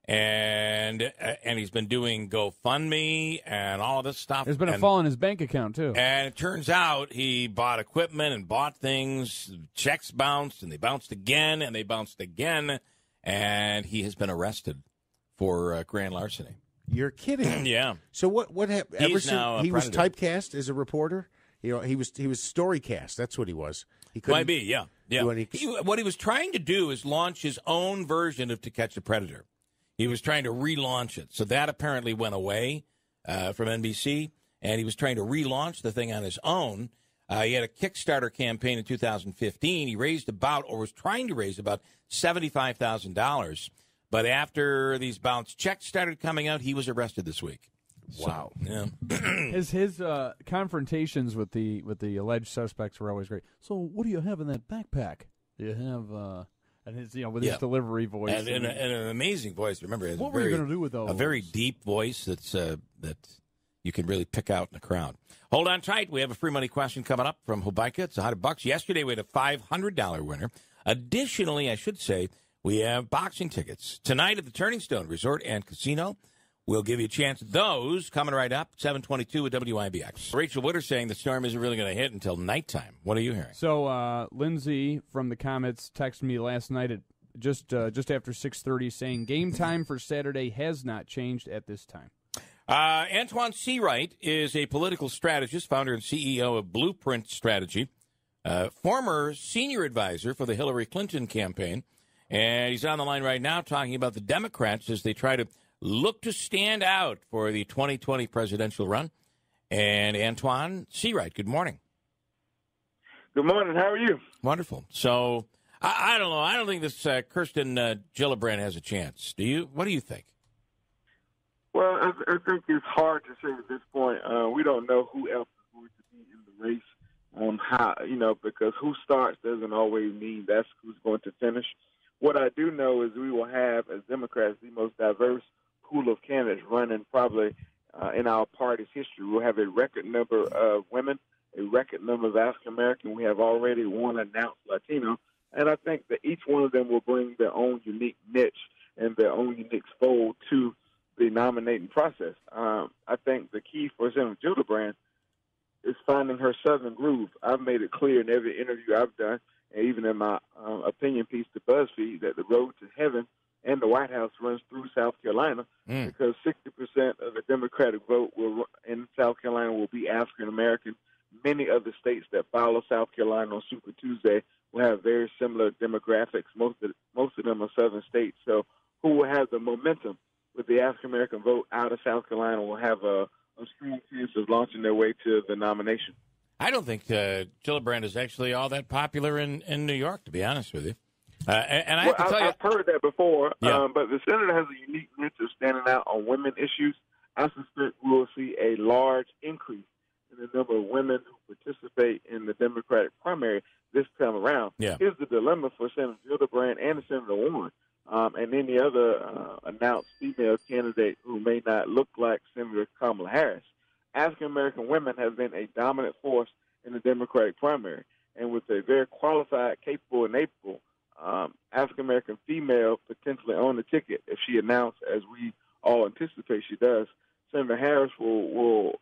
and he's been doing GoFundMe and all of this stuff. There's been a fall in his bank account too, and it turns out he bought equipment and bought things. Checks bounced, and they bounced again, and they bounced again, and he has been arrested for grand larceny. You're kidding? Yeah. So what happened? Ever since he was predator. typecast as a reporter, he was storycast. That's what he was. He Might be, yeah. What he was trying to do is launch his own version of To Catch a Predator. He was trying to relaunch it. So that apparently went away from NBC, and he was trying to relaunch the thing on his own. He had a Kickstarter campaign in 2015. He was trying to raise about $75,000. But after these bounce checks started coming out, he was arrested this week. Wow. So, yeah. His confrontations with the alleged suspects were always great. So what do you have in that backpack? Do you have and his with his delivery voice and an amazing voice. Remember, what were you going to do with those? A very deep voice that you can really pick out in the crowd. Hold on tight. We have a free money question coming up from Hobika. It's $100. Yesterday we had a $500 winner. Additionally, I should say, we have boxing tickets tonight at the Turning Stone Resort and Casino. We'll give you a chance at those coming right up, 722 with WIBX. Rachel Witter saying the storm isn't really going to hit until nighttime. What are you hearing? So Lindsay from the Comets texted me last night at just after 6:30 saying game time for Saturday has not changed at this time. Antoine Seawright is a political strategist, founder and CEO of Blueprint Strategy, former senior advisor for the Hillary Clinton campaign. And he's on the line right now talking about the Democrats as they try to look to stand out for the 2020 presidential run. And Antoine Seawright, good morning. Good morning. How are you? Wonderful. So, I don't know. I don't think this Kirsten Gillibrand has a chance. Do you? What do you think? Well, I think it's hard to say at this point. We don't know who else is going to be in the race. Because who starts doesn't always mean that's who's going to finish. What I do know is we will have, as Democrats, the most diverse pool of candidates running probably in our party's history. We'll have a record number of women, a record number of African American. We have already one announced Latino. And I think that each one of them will bring their own unique niche and their own unique fold to the nominating process. I think the key for Senator Gillibrand is finding her Southern groove. I've made it clear in every interview I've done, and even in my opinion piece to BuzzFeed, that the road to heaven and the White House runs through South Carolina because 60% of the Democratic vote in South Carolina will be African American. Many other states that follow South Carolina on Super Tuesday will have very similar demographics. Most of them are southern states. So who will have the momentum with the African American vote out of South Carolina will have a strong chance of launching their way to the nomination. I don't think Gillibrand is actually all that popular in New York, to be honest with you. And I have to tell you, I've heard that before, yeah. But the senator has a unique niche of standing out on women issues. I suspect we will see a large increase in the number of women who participate in the Democratic primary this time around. Yeah. Here's the dilemma for Senator Gillibrand and Senator Warren and any other announced female candidate who may not look like Senator Kamala Harris. African-American women have been a dominant force in the Democratic primary, and with a very qualified, capable, and able African-American female potentially on the ticket, if she announced, as we all anticipate she does, Senator Harris will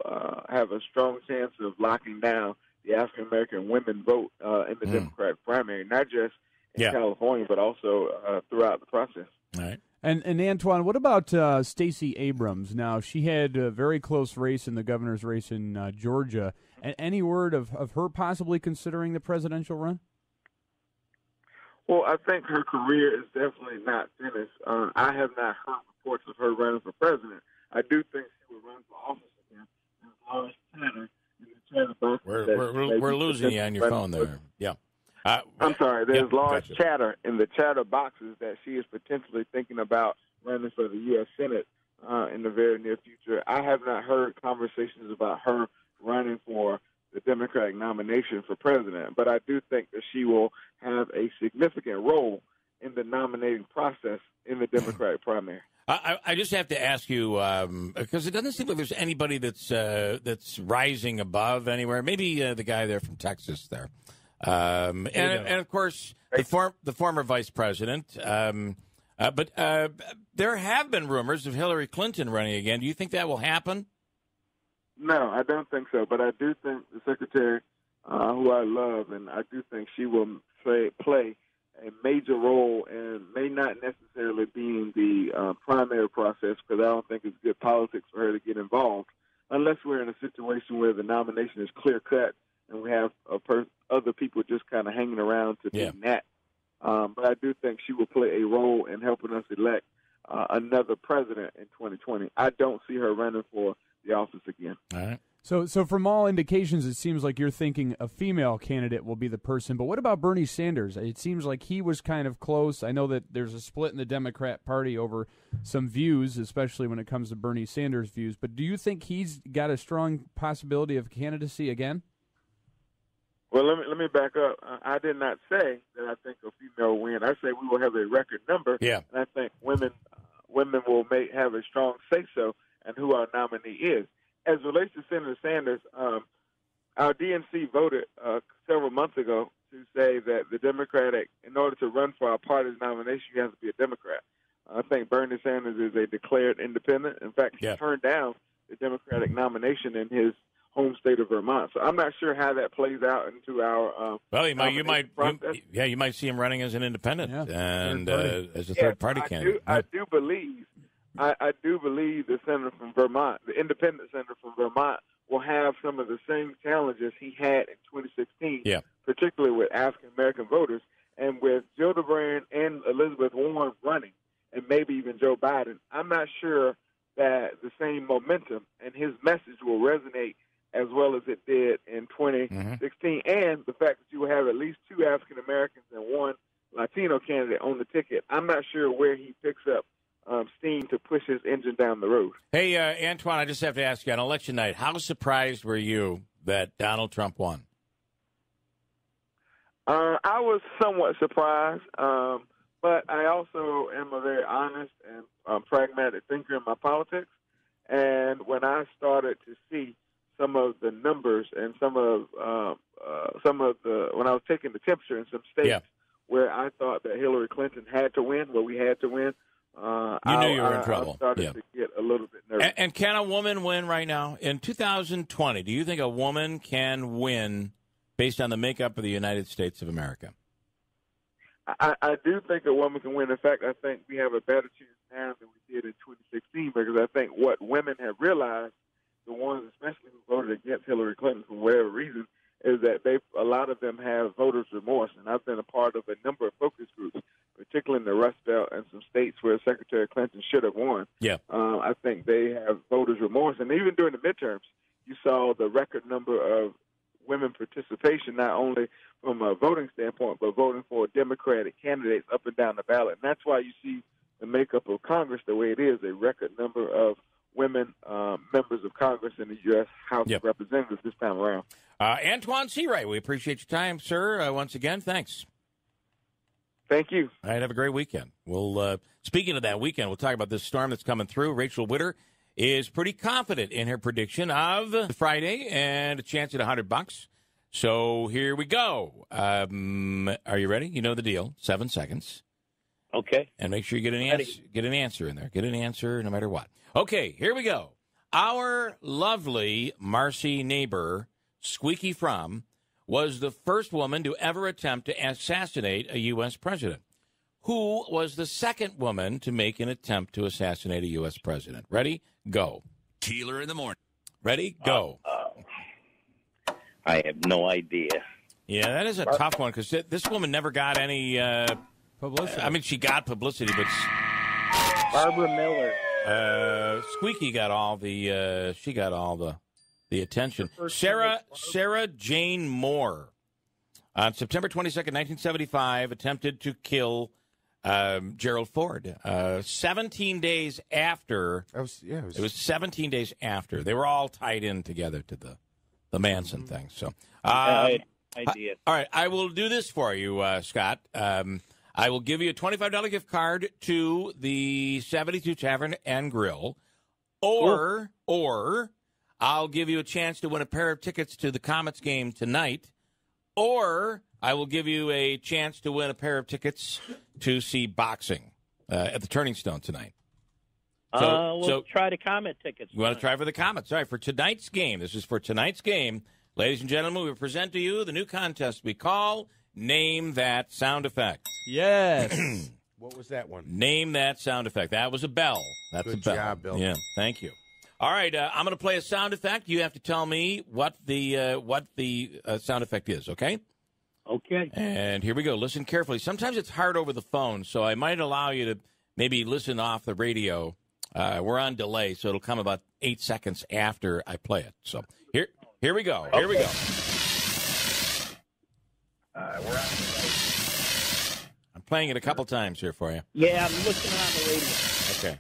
have a strong chance of locking down the African-American women vote in the Democratic primary, not just in California, but also throughout the process. All right. And Antoine, what about Stacey Abrams? Now, she had a very close race in the governor's race in Georgia. And any word of her possibly considering the presidential run? Well, I think her career is definitely not finished. I have not heard reports of her running for president. I do think she will run for office again. As long as chatter in the chatter box. We're losing you on your phone there. Yeah. I'm sorry. There's large chatter in the chatter boxes that she is potentially thinking about running for the U.S. Senate in the very near future. I have not heard conversations about her running for the Democratic nomination for president, but I do think that she will have a significant role in the nominating process in the Democratic primary. I just have to ask you because it doesn't seem like there's anybody that's rising above anywhere. Maybe the guy there from Texas there. And of course, the former vice president. But there have been rumors of Hillary Clinton running again. Do you think that will happen? No, I don't think so. But I do think the secretary, who I love, and I do think she will play a major role and may not necessarily be in the primary process because I don't think it's good politics for her to get involved unless we're in a situation where the nomination is clear-cut and we have other people just kind of hanging around to be that. But I do think she will play a role in helping us elect another president in 2020. I don't see her running for the office again. All right. So from all indications, it seems like you're thinking a female candidate will be the person. But what about Bernie Sanders? It seems like he was kind of close. I know that there's a split in the Democrat Party over some views, especially when it comes to Bernie Sanders' views. But do you think he's got a strong possibility of candidacy again? Well, let me back up. I did not say that I think a female will win. I say we will have a record number. Yeah. And I think women will have a strong say-so and who our nominee is. As it relates to Senator Sanders, our DNC voted several months ago to say that the Democratic, in order to run for our party's nomination, you have to be a Democrat. I think Bernie Sanders is a declared independent. In fact, he turned down the Democratic nomination in his home state of Vermont. So I'm not sure how that plays out into our. Well, you might see him running as an independent and as a third party candidate. I do believe the senator from Vermont, the independent senator from Vermont, will have some of the same challenges he had in 2016, particularly with African American voters, and with Gillibrand and Elizabeth Warren running, and maybe even Joe Biden. I'm not sure that the same momentum and his message will resonate as well as it did in 2016, and the fact that you will have at least 2 African Americans and 1 Latino candidate on the ticket. I'm not sure where he picks up steam to push his engine down the road. Hey, Antoine, I just have to ask you, on election night, how surprised were you that Donald Trump won? I was somewhat surprised, but I also am a very honest and pragmatic thinker in my politics. And when I started to see some of the numbers and some of the when I was taking the temperature in some states where I thought that Hillary Clinton had to win, where we had to win, you knew you were in trouble. I started to get a little bit nervous. And can a woman win right now in 2020? Do you think a woman can win based on the makeup of the United States of America? I do think a woman can win. In fact, I think we have a better chance now than we did in 2016 because I think what women have realized, the ones especially who voted against Hillary Clinton for whatever reason, is that a lot of them have voters' remorse. And I've been a part of a number of focus groups, particularly in the Rust Belt and some states where Secretary Clinton should have won. I think they have voters' remorse. And even during the midterms, you saw the record number of women participation, not only from a voting standpoint, but voting for Democratic candidates up and down the ballot. And that's why you see the makeup of Congress the way it is, a record number of women members of Congress in the U.S. House of Representatives this time around. Antoine Seawright, we appreciate your time, sir. Once again, thanks. Thank you. All right, have a great weekend. We'll speaking of that weekend, we'll talk about this storm that's coming through. Rachel Witter is pretty confident in her prediction of Friday and a chance at $100. So here we go. Are you ready? You know the deal. 7 seconds. Okay. And make sure you get an answer in there. Get an answer no matter what. Okay, here we go. Our lovely Marcy neighbor, Squeaky Fromm, was the first woman to ever attempt to assassinate a U.S. president. Who was the second woman to make an attempt to assassinate a U.S. president? Ready? Go. Keeler in the morning. Ready? Go. I have no idea. Yeah, that is a tough one because this woman never got any publicity. I mean, she got publicity, but Barbara Miller. Squeaky got all the the attention. Sarah Jane Moore, on September 22nd, 1975, attempted to kill Gerald Ford. 17 days after. It was 17 days after. They were all tied in together to the Manson thing. So, I did. All right, I will do this for you, Scott. I will give you a $25 gift card to the 72 Tavern and Grill, or I'll give you a chance to win a pair of tickets to the Comets game tonight, or I will give you a chance to win a pair of tickets to see boxing at the Turning Stone tonight. We'll try the Comet tickets. You want to try for the Comets? All right, for tonight's game. This is for tonight's game. Ladies and gentlemen, we present to you the new contest we call Name That Sound Effect. Yes. What was that one? Name that sound effect. That was a bell. That's Good a bell. job, Bill. Yeah, thank you. All right, I'm going to play a sound effect. You have to tell me what the sound effect is, okay? Okay. And here we go. Listen carefully. Sometimes it's hard over the phone, so I might allow you to maybe listen off the radio. We're on delay, so it'll come about 8 seconds after I play it. So here we go. Okay. Here we go. We're on delay. I'm playing it a couple times here for you. Yeah, I'm listening on the radio. Okay.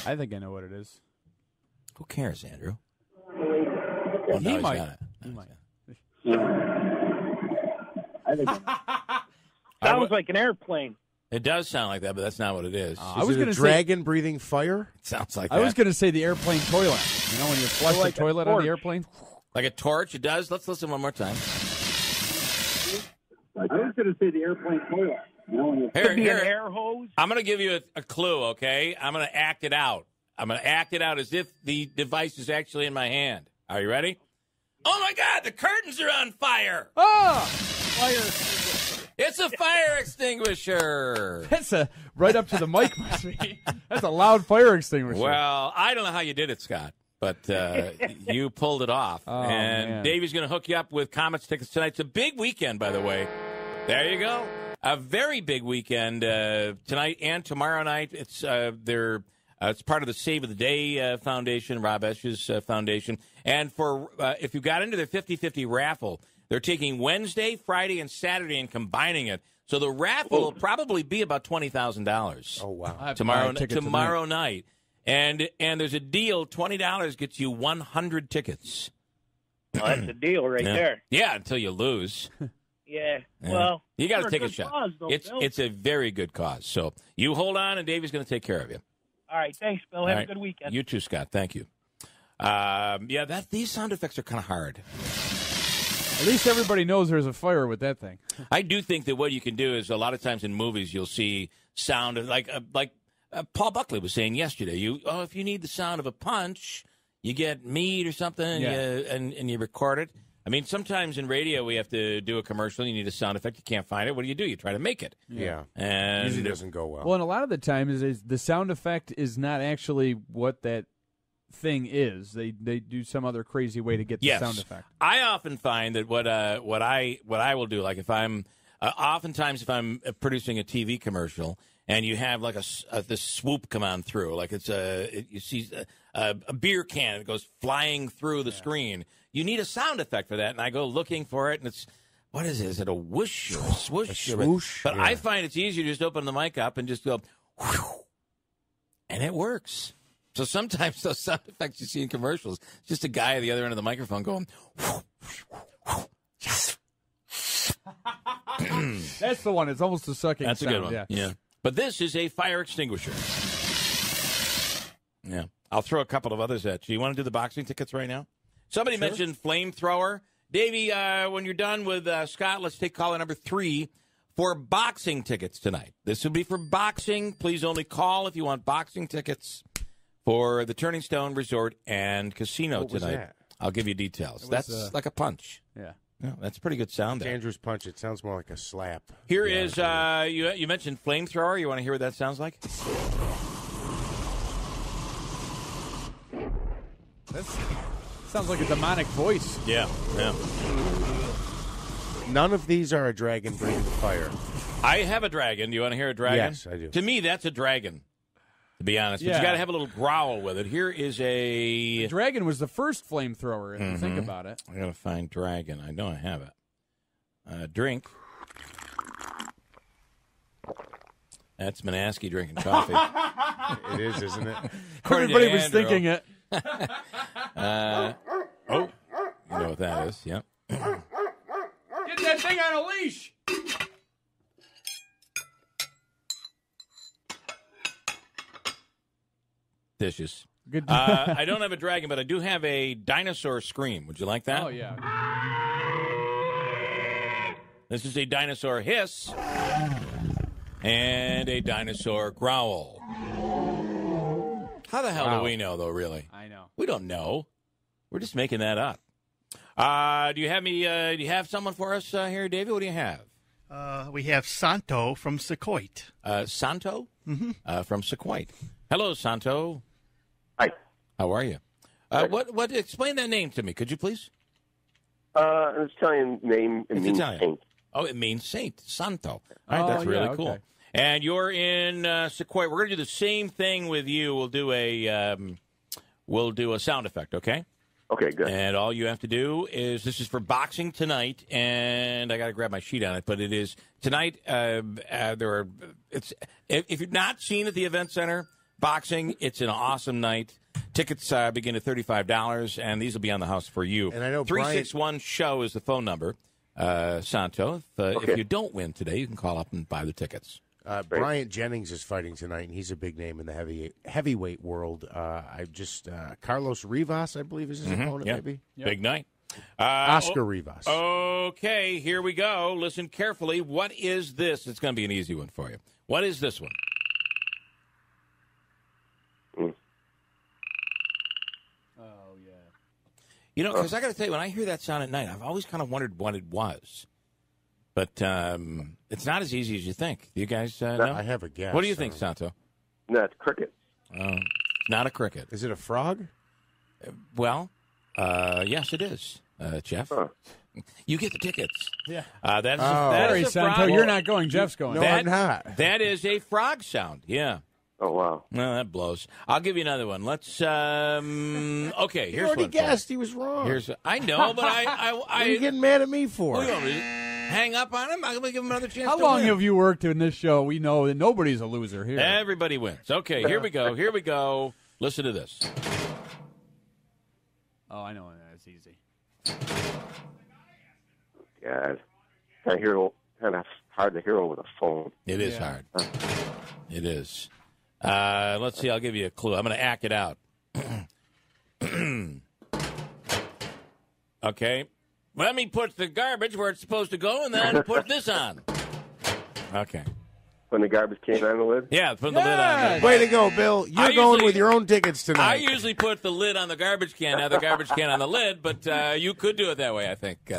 I think I know what it is. Who cares, Andrew? Well, he might. I think sounds like an airplane. It does sound like that, but that's not what it is. I was going to dragon breathing fire. It sounds like that. I was going to say the airplane toilet. You know when you flush the toilet on the airplane? Like a torch? It does. Let's listen one more time. I was going to say the airplane toilet. Could be an air hose. I'm going to give you a clue, okay? I'm going to act it out. I'm going to act it out as if the device is actually in my hand. Are you ready? Oh, my God, the curtains are on fire. Oh, fire extinguisher. It's a fire extinguisher. That's right up to the mic, must be. That's a loud fire extinguisher. Well, I don't know how you did it, Scott, but you pulled it off. Oh, and man. Davey's going to hook you up with Comets tickets tonight. It's a big weekend, by the way. There you go. A very big weekend tonight and tomorrow night. It's part of the Save of the Day Foundation, Rob Esch's foundation. And for if you got into the 50-50 raffle, they're taking Wednesday, Friday, and Saturday and combining it. So the raffle will probably be about $20,000. Oh, wow. Tomorrow night. And there's a deal. $20 gets you 100 tickets. Oh, that's a deal right there. Yeah, until you lose. Yeah. Well, you got to for take a good shot. cause, though, Bill. It's a very good cause. So you hold on, and Davey's going to take care of you. All right. Thanks, Bill. All Have right. a good weekend. You too, Scott. Thank you. These sound effects are kind of hard. At least everybody knows there's a fire with that thing. I do think that what you can do is a lot of times in movies you'll see sound of like Paul Buckley was saying yesterday. If you need the sound of a punch, you get meat or something, and you record it. I mean, sometimes in radio we have to do a commercial. You need a sound effect. You can't find it. What do? You try to make it. Yeah. And usually doesn't go well. Well, and a lot of the times is the sound effect is not actually what that thing is. They do some other crazy way to get the sound effect. I often find that what I will do, like if I'm oftentimes if I'm producing a TV commercial and you have like this swoop come on through, like you see a beer can that goes flying through the screen. You need a sound effect for that, and I go looking for it, and it's what is it? Is it a whoosh or a swoosh? A swoosh? But I find it's easier to just open the mic up and just go, whew, and it works. So sometimes those sound effects you see in commercials, it's just a guy at the other end of the microphone going, That's the one. It's almost a sucking That's sound. a good one. Yeah. But this is a fire extinguisher. Yeah. I'll throw a couple of others at you. You want to do the boxing tickets right now? Somebody mentioned flamethrower. Davey, when you're done with Scott, let's take caller number 3 for boxing tickets tonight. This will be for boxing. Please only call if you want boxing tickets for the Turning Stone Resort and Casino What was tonight. that? I'll give you details. That's like a punch. Yeah. That's a pretty good sound. It's Andrew's punch. It sounds more like a slap. Here is, you mentioned flamethrower. You want to hear what that sounds like? That sounds like a demonic voice. Yeah. None of these are a dragon breathing fire. I have a dragon. Do you want to hear a dragon? Yes, I do. To me, that's a dragon, to be honest. But Yeah. you got to have a little growl with it. Here is a... The dragon was the first flamethrower, if you think about it. I got to find dragon. I know I have it. Drink. That's Manaski drinking coffee. It is, isn't it? Everybody was thinking it. You know what that is. Yep. Get that thing on a leash. Dishes. Good. I don't have a dragon, but I do have a dinosaur scream. Would you like that? Oh, yeah. This is a dinosaur hiss and a dinosaur growl. How the hell do we know, though, really? I know. We don't know. We're just making that up. Do you have me? Do you have someone for us here, David? What do you have? We have Santo from Sequoit. Santo? From Sequoit. Hello, Santo. Hi. How are you? What? Explain that name to me, could you please? An Italian name. It means Italian. saint. Oh, it means saint. Santo. All right, that's really cool. Okay. And you're in Sequoia. We're going to do the same thing with you. We'll do a sound effect, okay? Okay, good. And all you have to do is, this is for boxing tonight, and I got to grab my sheet on it, but it is tonight. If you've not seen at the event center boxing, it's an awesome night. Tickets begin at $35, and these will be on the house for you. And I know 361 show is the phone number. Santo, if you don't win today, you can call up and buy the tickets. Bryant Jennings is fighting tonight, and he's a big name in the heavyweight world. Carlos Rivas, I believe, is his opponent, maybe? Yep. Big night. Oscar Rivas. Okay, here we go. Listen carefully. What is this? It's going to be an easy one for you. What is this one? Oh, yeah. You know, because I got to tell you, when I hear that sound at night, I've always kind of wondered what it was. But it's not as easy as you think. Do you guys know? I have a guess. What do you think, Santo? No, it's cricket. Not a cricket. Is it a frog? Well, yes, it is, Jeff. Huh. You get the tickets. Yeah. That Sorry, is a Santo, frog. you're not going. Jeff's going. No, I'm not. That is a frog sound. Yeah. Oh, wow. Well, that blows. I'll give you another one. Let's. Okay, He here's already one. guessed. He was wrong. I know, but What are you getting mad at me for? What, you want me to hang up on him? I'm going to give him another chance. How to long win. have you worked in this show? We know that nobody's a loser here. Everybody wins. Okay, here we go. Here we go. Listen to this. Oh, I know. That's easy. God. Kind of hard to hear over the phone. It is hard. It is. Let's see. I'll give you a clue. I'm going to act it out. Okay. Let me put the garbage where it's supposed to go and then put this on. Okay. Putting the garbage can on the lid? Yeah, putting the lid on. Way to go, Bill. You're going with your own tickets tonight. I usually put the lid on the garbage can, have the garbage can on the lid, but you could do it that way, I think.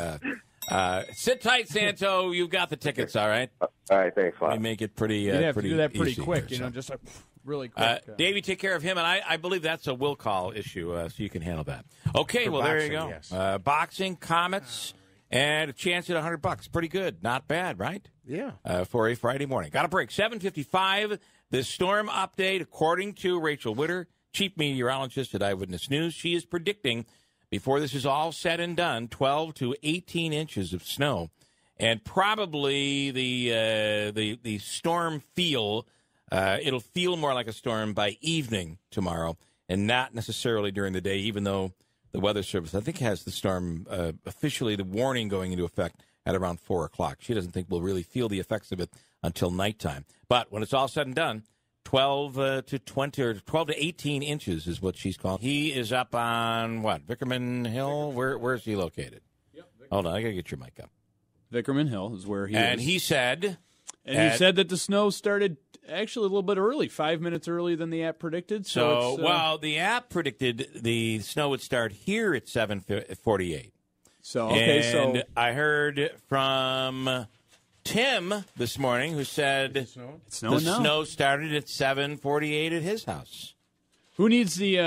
Sit tight, Santo. You've got the tickets, all right? All right, thanks, Let me make it pretty You'd have pretty to do that pretty easy quick, here, you know, so. just like really quick. Davey, take care of him, and I believe that's a will call issue, so you can handle that. Okay, For well, there you boxing, go. yes. Boxing, Comets, and a chance at $100. Pretty good. Not bad, right? Yeah. For a Friday morning. Got a break. 7:55. The storm update, according to Rachel Witter, chief meteorologist at Eyewitness News. She is predicting, before this is all said and done, 12 to 18 inches of snow. And probably the storm feel, it'll feel more like a storm by evening tomorrow and not necessarily during the day, even though the Weather Service, I think, has the storm officially, the warning going into effect at around 4 o'clock. She doesn't think we'll really feel the effects of it until nighttime. But when it's all said and done, 12 to 20 or 12 to 18 inches is what she's called. He is up on, what, Vickerman Hill? Where's he located? Hold on, I got to get your mic up. Vickerman Hill is where he And is. he said... And he said that the snow started actually a little bit early, 5 minutes earlier than the app predicted. So, it's, well, the app predicted the snow would start here at 7:48. So, okay, and so I heard from Tim this morning who said the snow started at 7:48 at his house. who needs the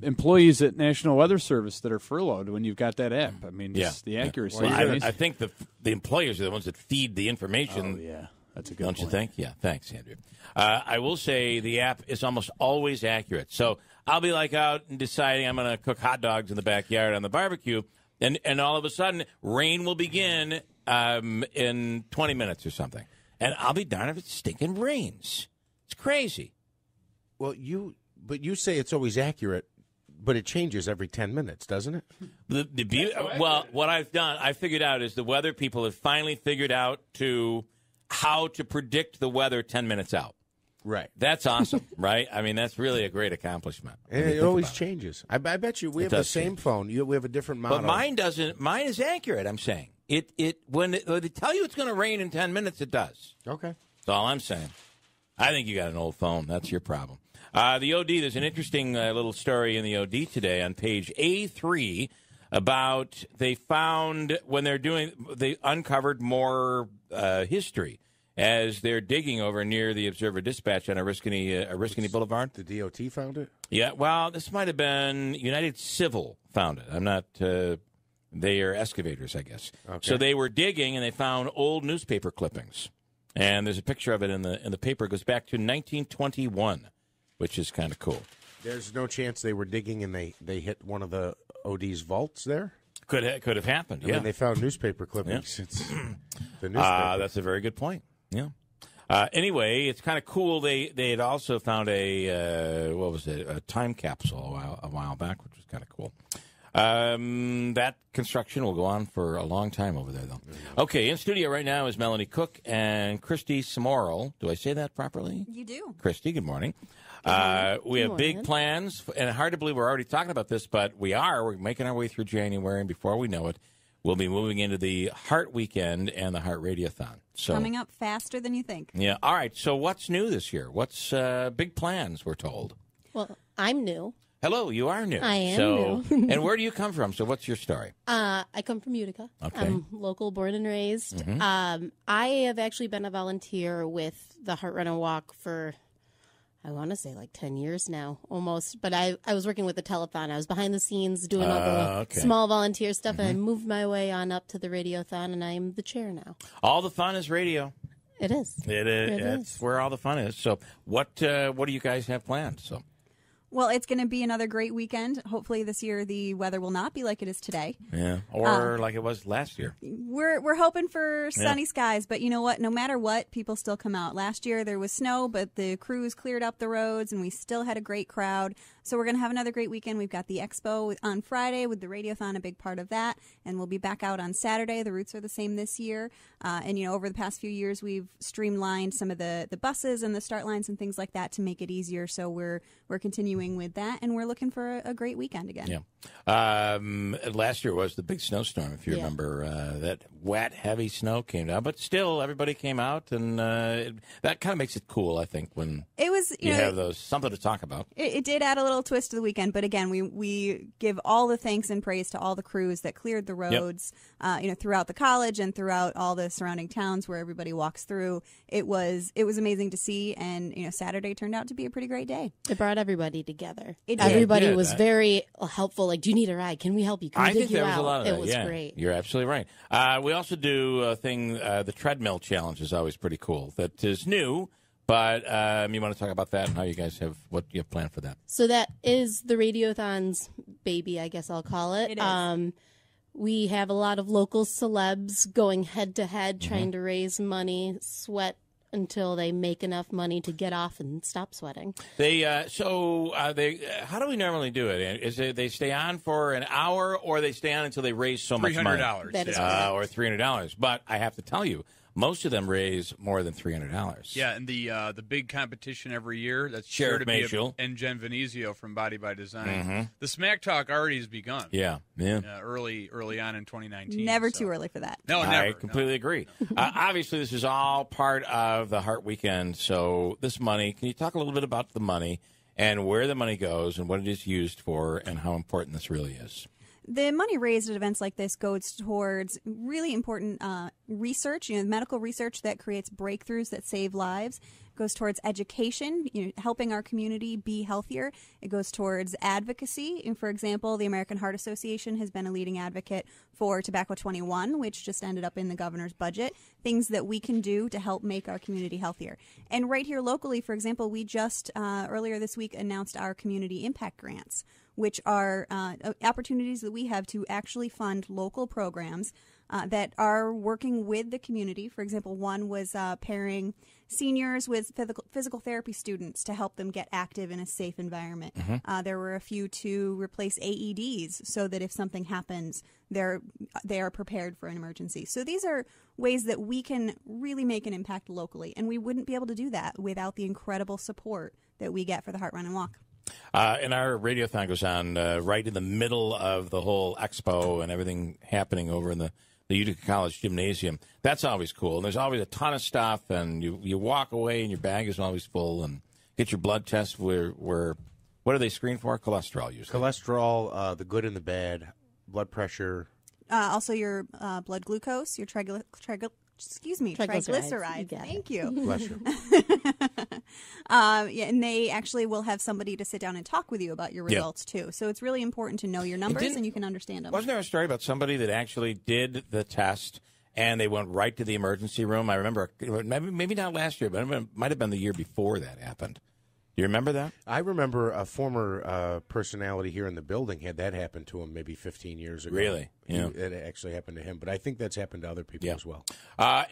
employees at National Weather Service that are furloughed when you've got that app? I mean, just the accuracy. Well, I think the employers are the ones that feed the information. Oh, yeah. That's a good Don't point. you think? Yeah, thanks, Andrew. I will say the app is almost always accurate. So I'll be like out and deciding I'm going to cook hot dogs in the backyard on the barbecue, and all of a sudden rain will begin in 20 minutes or something. And I'll be darned if it stinking rains. It's crazy. Well, but you say it's always accurate, but it changes every 10 minutes, doesn't it? Well, what I've done, I figured out, is the weather people have finally figured out how to predict the weather 10 minutes out. Right. That's awesome, right? I mean, that's really a great accomplishment. And it always changes. I bet you we have the same phone. We have a different model. But mine doesn't. Mine is accurate, I'm saying. When they tell you it's going to rain in 10 minutes, it does. Okay. That's all I'm saying. I think you got an old phone. That's your problem. The OD, there's an interesting little story in the OD today on page A3 about they found they uncovered more history as they're digging over near the Observer Dispatch on Oriskany Boulevard. The DOT found it? Yeah, well, this might have been United Civil found it. I'm not, they are excavators, I guess. Okay. So they were digging and they found old newspaper clippings. And there's a picture of it in the paper. It goes back to 1921, which is kind of cool. There's no chance they were digging and they hit one of the OD's vaults there? Could have happened, yeah. I mean, they found newspaper clippings. Yeah. It's the newspaper. That's a very good point. Yeah. Anyway, it's kind of cool. They had also found a time capsule a while back, which was kind of cool. That construction will go on for a long time over there, though. Okay, in studio right now is Melanie Cook and Christy Smorrell. Do I say that properly? You do. Christy, good morning. We have big plans, and hard to believe we're already talking about this, but we are. We're making our way through January, and before we know it, we'll be moving into the Heart Weekend and the Heart Radiothon. So, coming up faster than you think. Yeah. All right. So what's new this year? What's big plans, we're told? Well, I'm new. Hello, you are new. I am new. new. And where do you come from? So what's your story? I come from Utica. Okay. I'm local, born and raised. Mm-hmm. I have actually been a volunteer with the Heart Run and Walk for, I want to say, like 10 years now, almost. But I was working with the telethon. I was behind the scenes doing all the small volunteer stuff, and I moved my way on up to the radiothon, and I'm the chair now. All the fun is radio. It is. It is. That's where all the fun is. So what do you guys have planned? So. Well, it's going to be another great weekend. Hopefully this year the weather will not be like it is today. Yeah, or like it was last year. We're hoping for sunny skies, but you know what? No matter what, people still come out. Last year there was snow, but the crews cleared up the roads, and we still had a great crowd. So we're going to have another great weekend. We've got the expo on Friday with the Radiothon, a big part of that, and we'll be back out on Saturday. The routes are the same this year. And, you know, over the past few years, we've streamlined some of the buses and the start lines and things like that to make it easier. So we're continuing with that, and we're looking for a great weekend again. Yeah. Last year was the big snowstorm, if you remember. That wet, heavy snow came down, but still everybody came out, and that kind of makes it cool, I think, when it was, you have those something to talk about. It did add a little twist to the weekend, but again, we give all the thanks and praise to all the crews that cleared the roads, throughout the college and throughout all the surrounding towns where everybody walks through. It was amazing to see, and Saturday turned out to be a pretty great day. It brought everybody together. Everybody was very helpful. Like, do you need a ride? Can we help you? Can we I think dig you there was out? a lot of that. It was yeah, great. You're absolutely right. We also do a thing, the treadmill challenge is always pretty cool. That is new, but you want to talk about that and how you guys what you have planned for that? So that is the Radiothon's baby, I guess I'll call it. It is. We have a lot of local celebs going head to head, trying to raise money, sweat until they make enough money to get off and stop sweating. How do we normally do it? Is it they stay on for an hour, or they stay on until they raise so much money? $300. That is or $300. But I have to tell you, most of them raise more than $300. Yeah, and the big competition every year, that's Sheriff sure to Mayfield. be and Jen Venezio from Body by Design. Mm-hmm. The Smack Talk already has begun. Yeah. Early on in 2019. Never too early for that. No, never. I completely agree. Obviously, this is all part of the Heart Weekend. So this money, can you talk a little bit about the money and where the money goes and what it is used for and how important this really is? The money raised at events like this goes towards really important research, medical research that creates breakthroughs that save lives. It goes towards education, helping our community be healthier. It goes towards advocacy. And for example, the American Heart Association has been a leading advocate for Tobacco 21, which just ended up in the governor's budget, things that we can do to help make our community healthier. And right here locally, for example, we just earlier this week announced our community impact grants, which are opportunities that we have to actually fund local programs that are working with the community. For example, one was pairing seniors with physical therapy students to help them get active in a safe environment. There were a few to replace AEDs so that if something happens, they are prepared for an emergency. So these are ways that we can really make an impact locally, and we wouldn't be able to do that without the incredible support that we get for the Heart Run and Walk. And our radiothon goes on right in the middle of the whole expo and everything happening over in the Utica College Gymnasium. That's always cool. And there's always a ton of stuff, and you walk away and your bag is always full, and get your blood test where what are they screened for? Cholesterol usually. Cholesterol, the good and the bad, blood pressure. Also your blood glucose, your triglycerides. Thank you. Bless you. And they actually will have somebody to sit down and talk with you about your results, too. So it's really important to know your numbers and you can understand them. Wasn't there a story about somebody that actually did the test and they went right to the emergency room? I remember, maybe not last year, but it might have been the year before that happened. You remember that? I remember a former personality here in the building had that happen to him maybe 15 years ago. Really? Yeah. It actually happened to him, but I think that's happened to other people as well.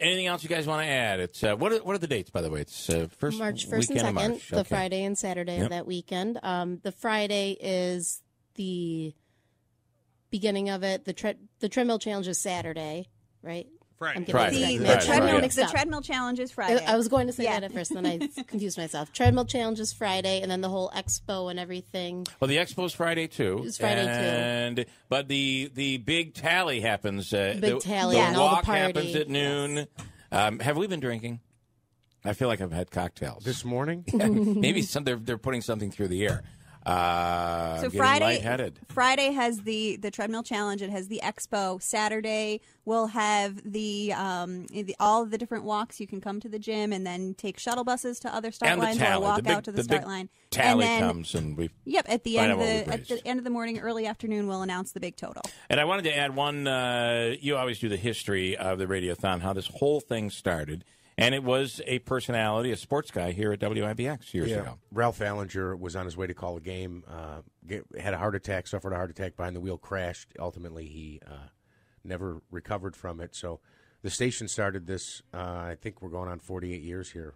Anything else you guys want to add? It's what are the dates, by the way? It's March 1st and 2nd, the Friday and Saturday of that weekend. The Friday is the beginning of it. The treadmill challenge is Saturday, right? Friday. The treadmill challenge is Friday. I was going to say that at first, and then I confused myself. Treadmill challenge is Friday, and then the whole expo and everything. Well, the expo's Friday too. It's Friday too. But the big tally happens. Big tally the and all the walk party. happens at noon. Have we been drinking? I feel like I've had cocktails this morning. Maybe they're putting something through the air. So Friday has the treadmill challenge. It has the expo. Saturday we'll have the all of the different walks. You can come to the gym and then take shuttle buses to other start lines or walk out to the start line. Tally and then, comes and we. Yep, at the end of the morning, early afternoon, we'll announce the big total. And I wanted to add one. You always do the history of the Radiothon, how this whole thing started. And it was a personality, a sports guy here at WIBX years ago. Ralph Allinger was on his way to call a game, had a heart attack, suffered a heart attack behind the wheel, crashed. Ultimately, he never recovered from it. So the station started this, I think we're going on 48 years here.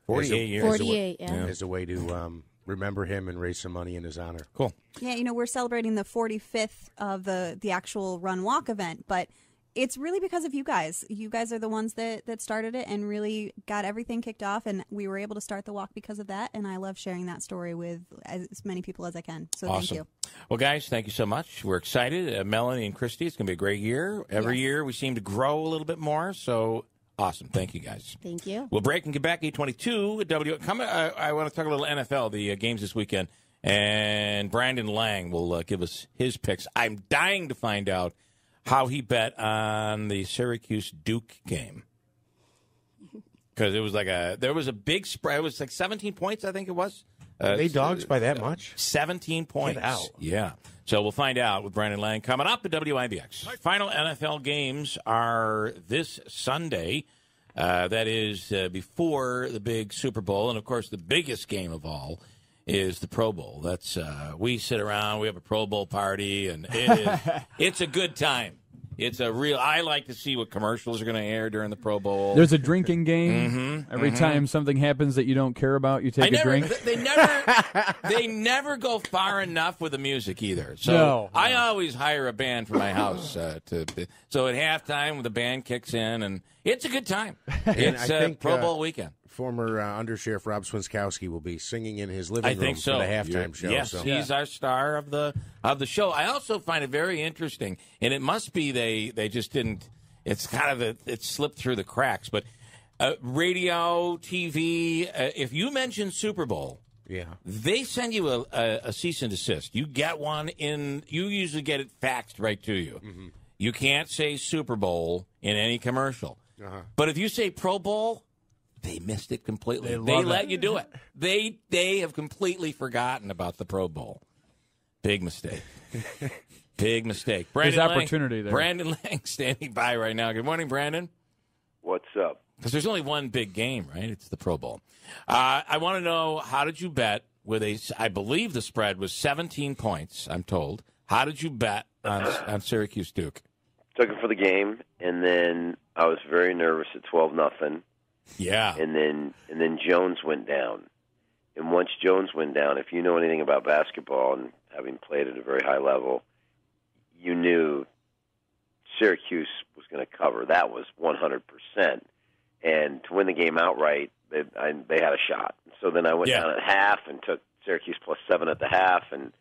48 years. 48, yeah. As a way to remember him and raise some money in his honor. Cool. Yeah, we're celebrating the 45th of the actual run walk event, but it's really because of you guys. You guys are the ones that started it and really got everything kicked off, and we were able to start the walk because of that, and I love sharing that story with as many people as I can. So awesome. Thank you. Well, guys, thank you so much. We're excited. Melanie and Christy, it's going to be a great year. Every year we seem to grow a little bit more, so awesome. Thank you, guys. Thank you. We'll break and get back 8:22. I want to talk a little NFL, the games this weekend, and Brandon Lang will give us his picks. I'm dying to find out how he bet on the Syracuse-Duke game. Because it was there was a big spread. It was like 17 points, I think it was. They dogs by that much? 17 points. Get out. Yeah. So we'll find out with Brandon Lang coming up at WIBX. Final NFL games are this Sunday. That is before the big Super Bowl. And, of course, the biggest game of all is the Pro Bowl. That's we sit around, we have a Pro Bowl party, and it's a good time. It's a real. I like to see what commercials are going to air during the Pro Bowl. There's a drinking game. Every time something happens that you don't care about, you take a drink. They never go far enough with the music either. So I always hire a band for my house so at halftime when the band kicks in, and it's a good time. It's Pro Bowl weekend. Former Undersheriff Rob Swinskowski will be singing in his living room for the halftime show. Yes, he's our star of the show. I also find it very interesting, and it must be they just didn't. It's kind of it slipped through the cracks. But radio, TV, if you mention Super Bowl, they send you a cease and desist. You get one in. You usually get it faxed right to you. Mm-hmm. You can't say Super Bowl in any commercial. But if you say Pro Bowl, they missed it completely. They let you do it. They have completely forgotten about the Pro Bowl. Big mistake. Big mistake. There's opportunity there. Brandon Lang standing by right now. Good morning, Brandon. What's up? Because there's only one big game, right? It's the Pro Bowl. I want to know, how did you bet with I believe the spread was 17 points, I'm told. How did you bet on Syracuse Duke? Took it for the game, and then I was very nervous at 12-0. Yeah. And then Jones went down. And once Jones went down, if you know anything about basketball and having played at a very high level, you knew Syracuse was going to cover. That was 100%. And to win the game outright, they had a shot. So then I went down at half and took Syracuse +7 at the half. And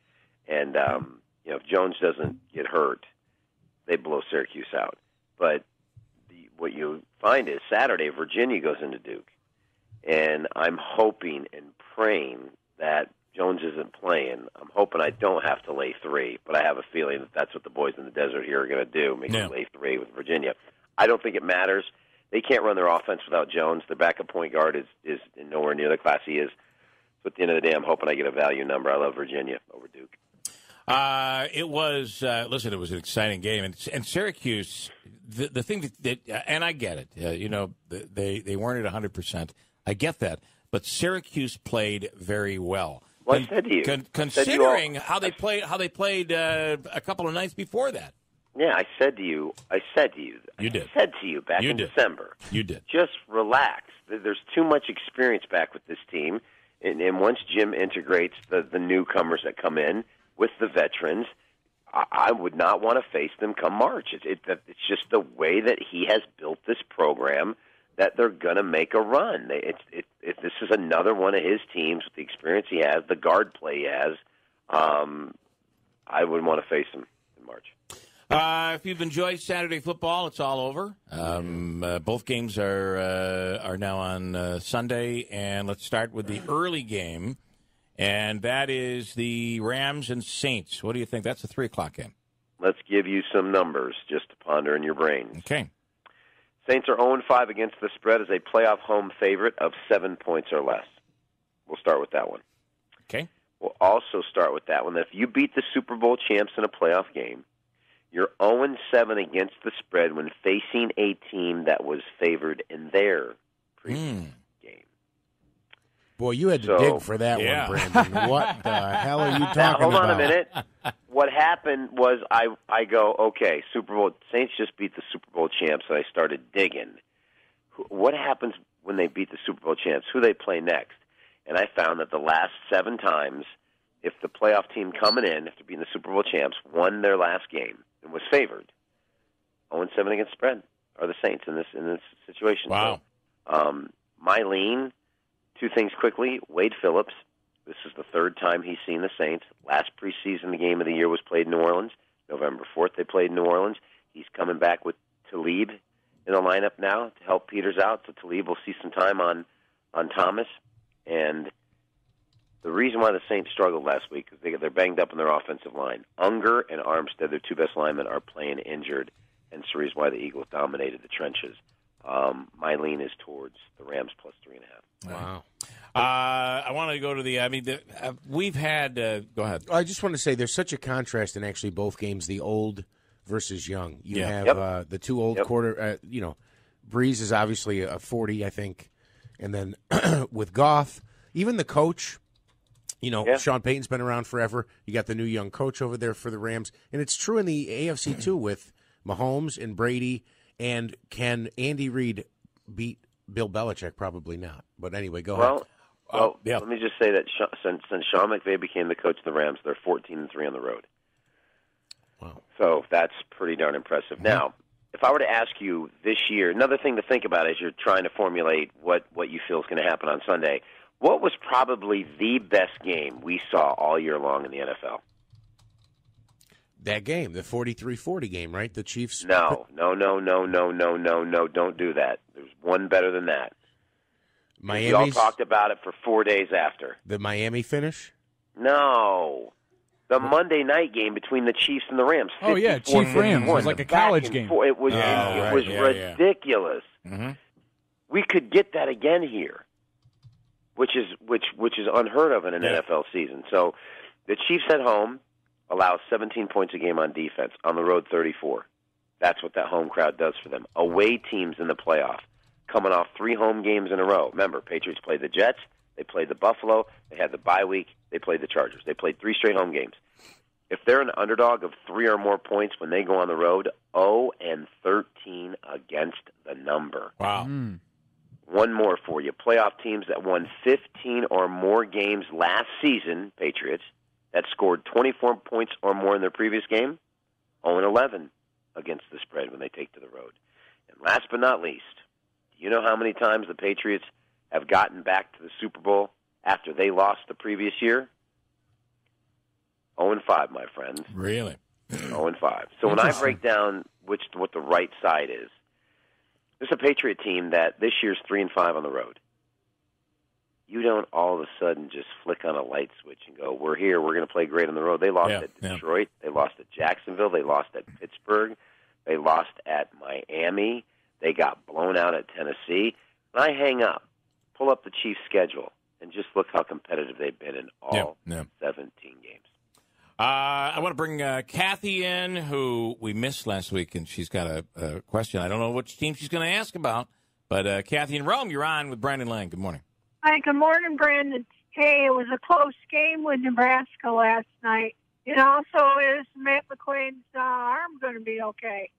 if Jones doesn't get hurt, they blow Syracuse out. But what you find is Saturday, Virginia goes into Duke. And I'm hoping and praying that Jones isn't playing. I'm hoping I don't have to lay 3, but I have a feeling that that's what the boys in the desert here are going to do, make them lay 3 with Virginia. I don't think it matters. They can't run their offense without Jones. Their backup point guard is nowhere near the class he is. So at the end of the day, I'm hoping I get a value number. I love Virginia over Duke. It was, it was an exciting game. And Syracuse, the thing that and I get it, they weren't at 100%. I get that. But Syracuse played very well. Well, I said to you. Considering how they played a couple of nights before that. Yeah, I said to you. You did. I said to you back in December. You did. Just relax. There's too much experience back with this team. And once Jim integrates the newcomers that come in with the veterans, I would not want to face them come March. It's just the way that he has built this program that they're going to make a run. This is another one of his teams with the experience he has, the guard play he has. I wouldn't want to face him in March. If you've enjoyed Saturday football, it's all over. Both games are now on Sunday, and let's start with the early game, and that is the Rams and Saints. What do you think? That's a 3:00 game. Let's give you some numbers just to ponder in your brains. Okay. Saints are 0-5 against the spread as a playoff home favorite of 7 points or less. We'll start with that one. Okay. We'll also start with that one. If you beat the Super Bowl champs in a playoff game, you're 0-7 against the spread when facing a team that was favored in their previous game. Boy, you had to dig for that one, Brandon. What the hell are you talking about? Hold on a minute. What happened was I go, okay, Super Bowl, Saints just beat the Super Bowl champs, and I started digging. What happens when they beat the Super Bowl champs? Who they play next? And I found that the last 7 times, if the playoff team coming in, after being the Super Bowl champs, won their last game and was favored, 0-7 against spread are the Saints in this situation. Wow. So, my lean, 2 things quickly. Wade Phillips, this is the 3rd time he's seen the Saints. Last preseason, the game of the year was played in New Orleans. November 4th, they played in New Orleans. He's coming back with Talib in the lineup now to help Peters out. So Talib will see some time on Thomas. And the reason why the Saints struggled last week is they're banged up in their offensive line. Unger and Armstead, their 2 best linemen, are playing injured, and it's the reason why the Eagles dominated the trenches. My lean is towards the Rams plus 3.5. Wow. I want to go to we've had, go ahead. I just want to say there's such a contrast in actually both games, the old versus young. You have the 2 old quarter, Breeze is obviously a 40, I think. And then with Goff, even the coach, Sean Payton's been around forever. You got the new young coach over there for the Rams. And it's true in the AFC, too, with Mahomes and Brady. And can Andy Reid beat Bill Belichick? Probably not. But anyway, go ahead. Well, let me just say that since Sean McVay became the coach of the Rams, they're 14-3 on the road. Wow. So that's pretty darn impressive. Mm-hmm. Now, if I were to ask you this year, another thing to think about as you're trying to formulate what you feel is going to happen on Sunday, what was probably the best game we saw all year long in the NFL? That game, the 43-40 game, right? The Chiefs. No. Don't do that. There's one better than that. We all talked about it for 4 days after. The Miami finish? No. The Monday night game between the Chiefs and the Rams. Oh, yeah, Chiefs-Rams. It was like a college game. It was ridiculous. Mm-hmm. We could get that again here, which is unheard of in an NFL season. So the Chiefs at home allow 17 points a game on defense. On the road, 34. That's what that home crowd does for them. Away teams in the playoff, coming off 3 home games in a row. Remember, Patriots played the Jets. They played the Buffalo. They had the bye week. They played the Chargers. They played 3 straight home games. If they're an underdog of 3 or more points when they go on the road, 0-13 against the number. Wow. One more for you. Playoff teams that won 15 or more games last season, Patriots, that scored 24 points or more in their previous game, 0-11 against the spread when they take to the road. And last but not least, do you know how many times the Patriots have gotten back to the Super Bowl after they lost the previous year? 0-5, my friends. Really? 0-5. So when I break down what the right side is, there's a Patriot team that this year's 3-5 on the road. You don't all of a sudden just flick on a light switch and go, we're here, we're going to play great on the road. They lost at Detroit. They lost at Jacksonville. They lost at Pittsburgh. They lost at Miami. They got blown out at Tennessee. When I hang up, pull up the Chiefs' schedule, and just look how competitive they've been in all 17 games. I want to bring Kathy in, who we missed last week, and she's got a question. I don't know which team she's going to ask about, but Kathy in Rome, you're on with Brandon Lang. Good morning. Hi, good morning, Brandon. Hey, it was a close game with Nebraska last night. And also, is Matt McQuaid's arm going to be okay?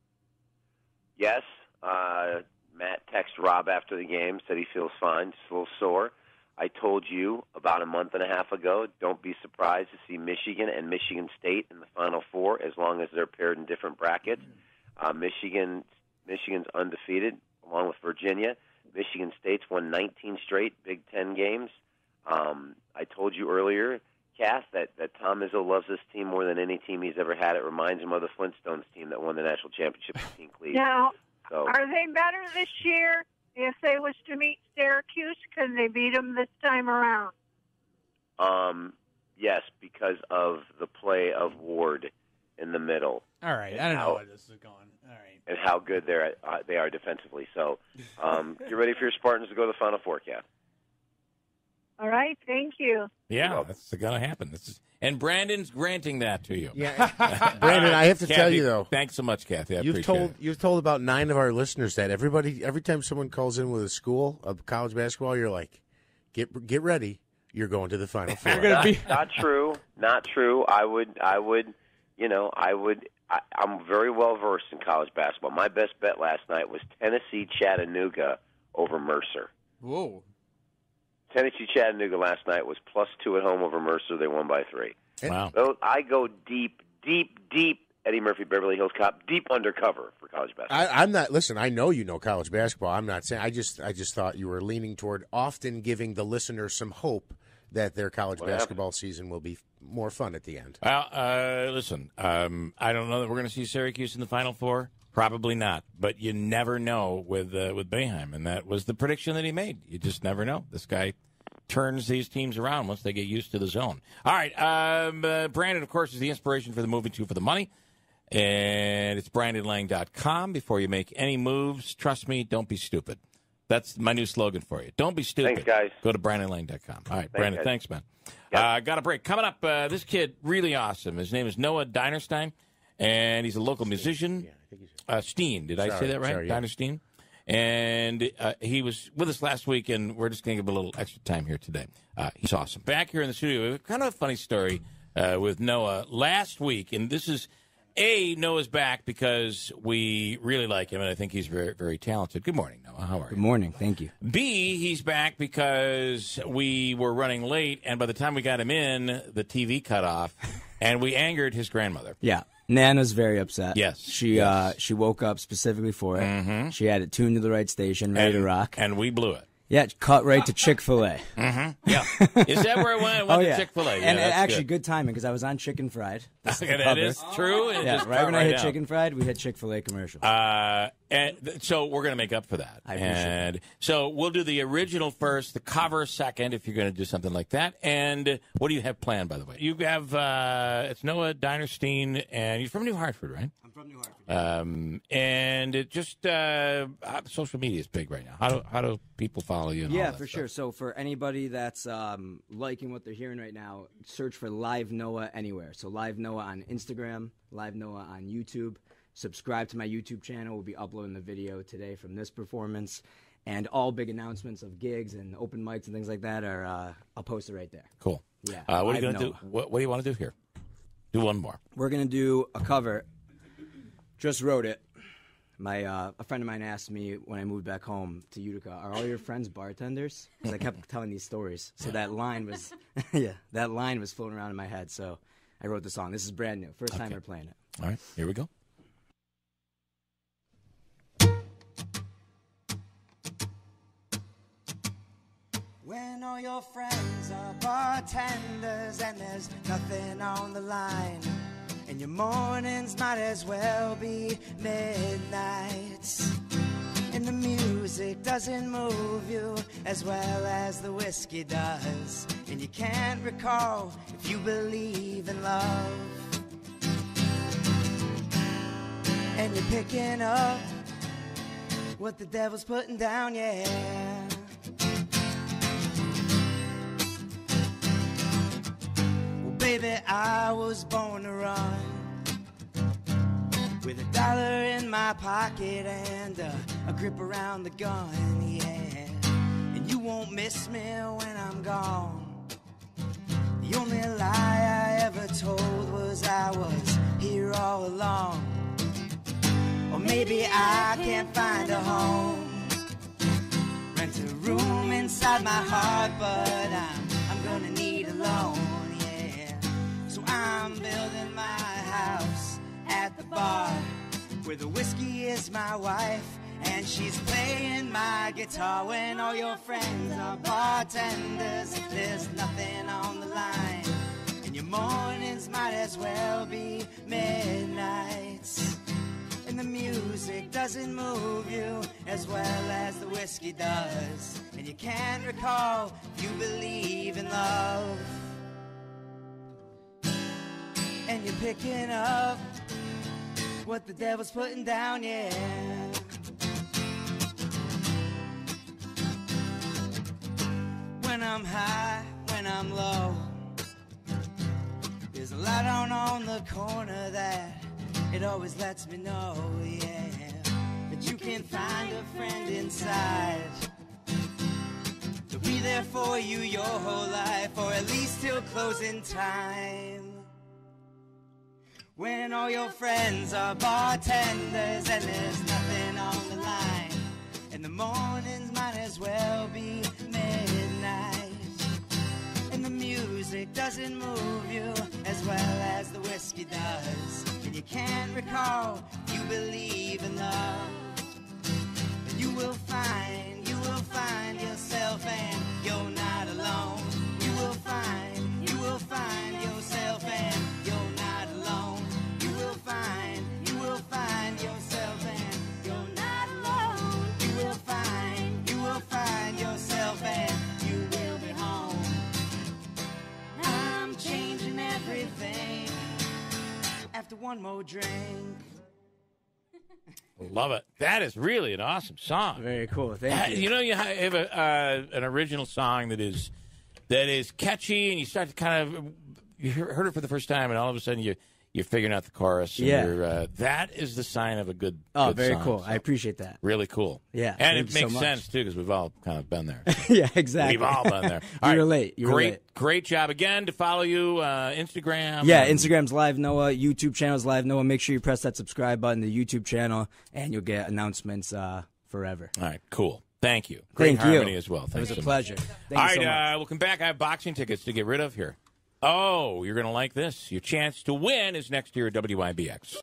Yes. Matt texted Rob after the game, said he feels fine, just a little sore. I told you about a month and a half ago, don't be surprised to see Michigan and Michigan State in the Final Four as long as they're paired in different brackets. Michigan's undefeated, along with Virginia. Michigan State's won 19 straight Big Ten games. I told you earlier, Kath, that Tom Izzo loves this team more than any team he's ever had. It reminds him of the Flintstones team that won the national championship with Team Cleveland. Now, So, are they better this year? If they was to meet Syracuse, can they beat them this time around? yes, because of the play of Ward in the middle. All right, I don't know where this is going. All right. And how good they are defensively. So get ready for your Spartans to go to the Final Four, Kath. All right, thank you. Yeah, that's going to happen. And Brandon's granting that to you. Yeah, Brandon, I have to tell you though. Thanks so much, Kathy. You've told about 9 of our listeners that every time someone calls in with a school of college basketball, you're like, get ready. You're going to the Final Four. Not true. Not true. I'm very well versed in college basketball. My best bet last night was Tennessee Chattanooga over Mercer. Whoa. Tennessee Chattanooga last night was +2 at home over Mercer. They won by 3. Wow. So I go deep. Eddie Murphy, Beverly Hills Cop, deep undercover for college basketball. I'm not. Listen, I know you know college basketball. I'm not saying. I just thought you were leaning toward often giving the listener some hope that their college basketball season will be more fun at the end. Well, listen, I don't know that we're going to see Syracuse in the Final Four. Probably not, but you never know with Boeheim, and that was the prediction that he made. You just never know. This guy turns these teams around once they get used to the zone. All right, Brandon, of course, is the inspiration for the movie Two for the Money, and it's BrandonLang.com. Before you make any moves, trust me, don't be stupid. That's my new slogan for you. Don't be stupid. Thanks, guys. Go to BrandonLang.com. All right, Brandon, guys. thanks, man. Got a break. Coming up, this kid, really awesome. His name is Noah Dinerstein, and he's a local musician. Steen, did I say that right? Sorry, yeah. Diner Steen. And he was with us last week, and we're just going to give him a little extra time here today. He's awesome. Back here in the studio, kind of a funny story with Noah last week, and this is, Noah's back because we really like him, and I think he's very, very talented. Good morning, Noah. How are you? Good morning. Thank you. B, he's back because we were running late, and by the time we got him in, the TV cut off, and we angered his grandmother. Yeah. Nana's very upset. Yes. She woke up specifically for it. Mm-hmm. She had it tuned to the right station, ready to rock. And we blew it. Yeah, cut right to Chick-fil-A. Mm-hmm. Yeah. Is that where it went? It went to Chick-fil-A. Yeah, and that's actually, good timing because I was on Chicken Fried. That is true. It Yeah, just right when cut I hit down. Chicken Fried, we hit Chick-fil-A commercial. So we're going to make up for that. I appreciate that. So we'll do the original first, the cover second, if you're going to do something like that. And what do you have planned, by the way? You have, it's Noah Dinerstein, and you're from New Hartford, right? I'm from New Hartford. And it just, social media is big right now. How do people follow you? And all Yeah, that for stuff? sure. So for anybody that's liking what they're hearing right now, search for Live Noah anywhere. So Live Noah on Instagram, Live Noah on YouTube. Subscribe to my YouTube channel. We'll be uploading the video today from this performance. And all big announcements of gigs and open mics and things like that are I'll post it right there. Cool. Yeah. What are you Live going to do? What do you want to do here? Do one more. We're going to do a cover. Just wrote it. A friend of mine asked me when I moved back home to Utica, are all your friends bartenders? Because I kept telling these stories. So that line was, that line was floating around in my head. So I wrote the song. This is brand new. First time we're playing it. All right, here we go. When all your friends are bartenders and there's nothing on the line, and your mornings might as well be midnights, and the music doesn't move you as well as the whiskey does, and you can't recall if you believe in love, and you're picking up what the devil's putting down, yeah. Baby, I was born to run with $1 in my pocket and a grip around the gun, yeah. And you won't miss me when I'm gone. The only lie I ever told was I was here all along. Or maybe I can't find a home. Rent a room inside my heart but I'm gonna need a loan, yeah. So I'm building my house at the bar where the whiskey is my wife and she's playing my guitar. When all your friends are bartenders, there's nothing on the line, and your mornings might as well be midnights. And the music doesn't move you as well as the whiskey does, and you can't recall if you believe in love. And you're picking up what the devil's putting down, yeah. When I'm high, when I'm low, there's a light on the corner that it always lets me know, yeah, that you can find a friend inside. They'll be there for you your whole life, or at least till closing time. When all your friends are bartenders and there's nothing on the line, and the mornings might as well be midnight, and the music doesn't move you as well as the whiskey does, and you can't recall if you believe in love, then you will find yourself, and you're not alone. You will find yourself, and you're not alone. You will find yourself, and you're not alone. You will find yourself, and you will be home. I'm changing everything after one more drink. Love it. That is really an awesome song. Very cool. Thank you. You know, you have an original song that is catchy, and you start to kind of you heard it for the first time, and all of a sudden you're figuring out the chorus. And Yeah. that is the sign of a good. Oh, good very song. cool. So, I appreciate that. really cool. Yeah, and thank it you so makes much. sense too because we've all kind of been there. Yeah, exactly. We've all been there. You All right. relate. You relate. Great job again to follow you. Instagram. Yeah, and- Instagram's Live Noah, YouTube channel's Live Noah. Make sure you press that subscribe button to the YouTube channel, and you'll get announcements forever. All right, cool. Thank you. Great Thank you. harmony as well. It Thanks was a so pleasure. much. Thank All you so right, much. we'll come back. I have boxing tickets to get rid of here. Oh, you're going to like this. Your chance to win is next year at WIBX.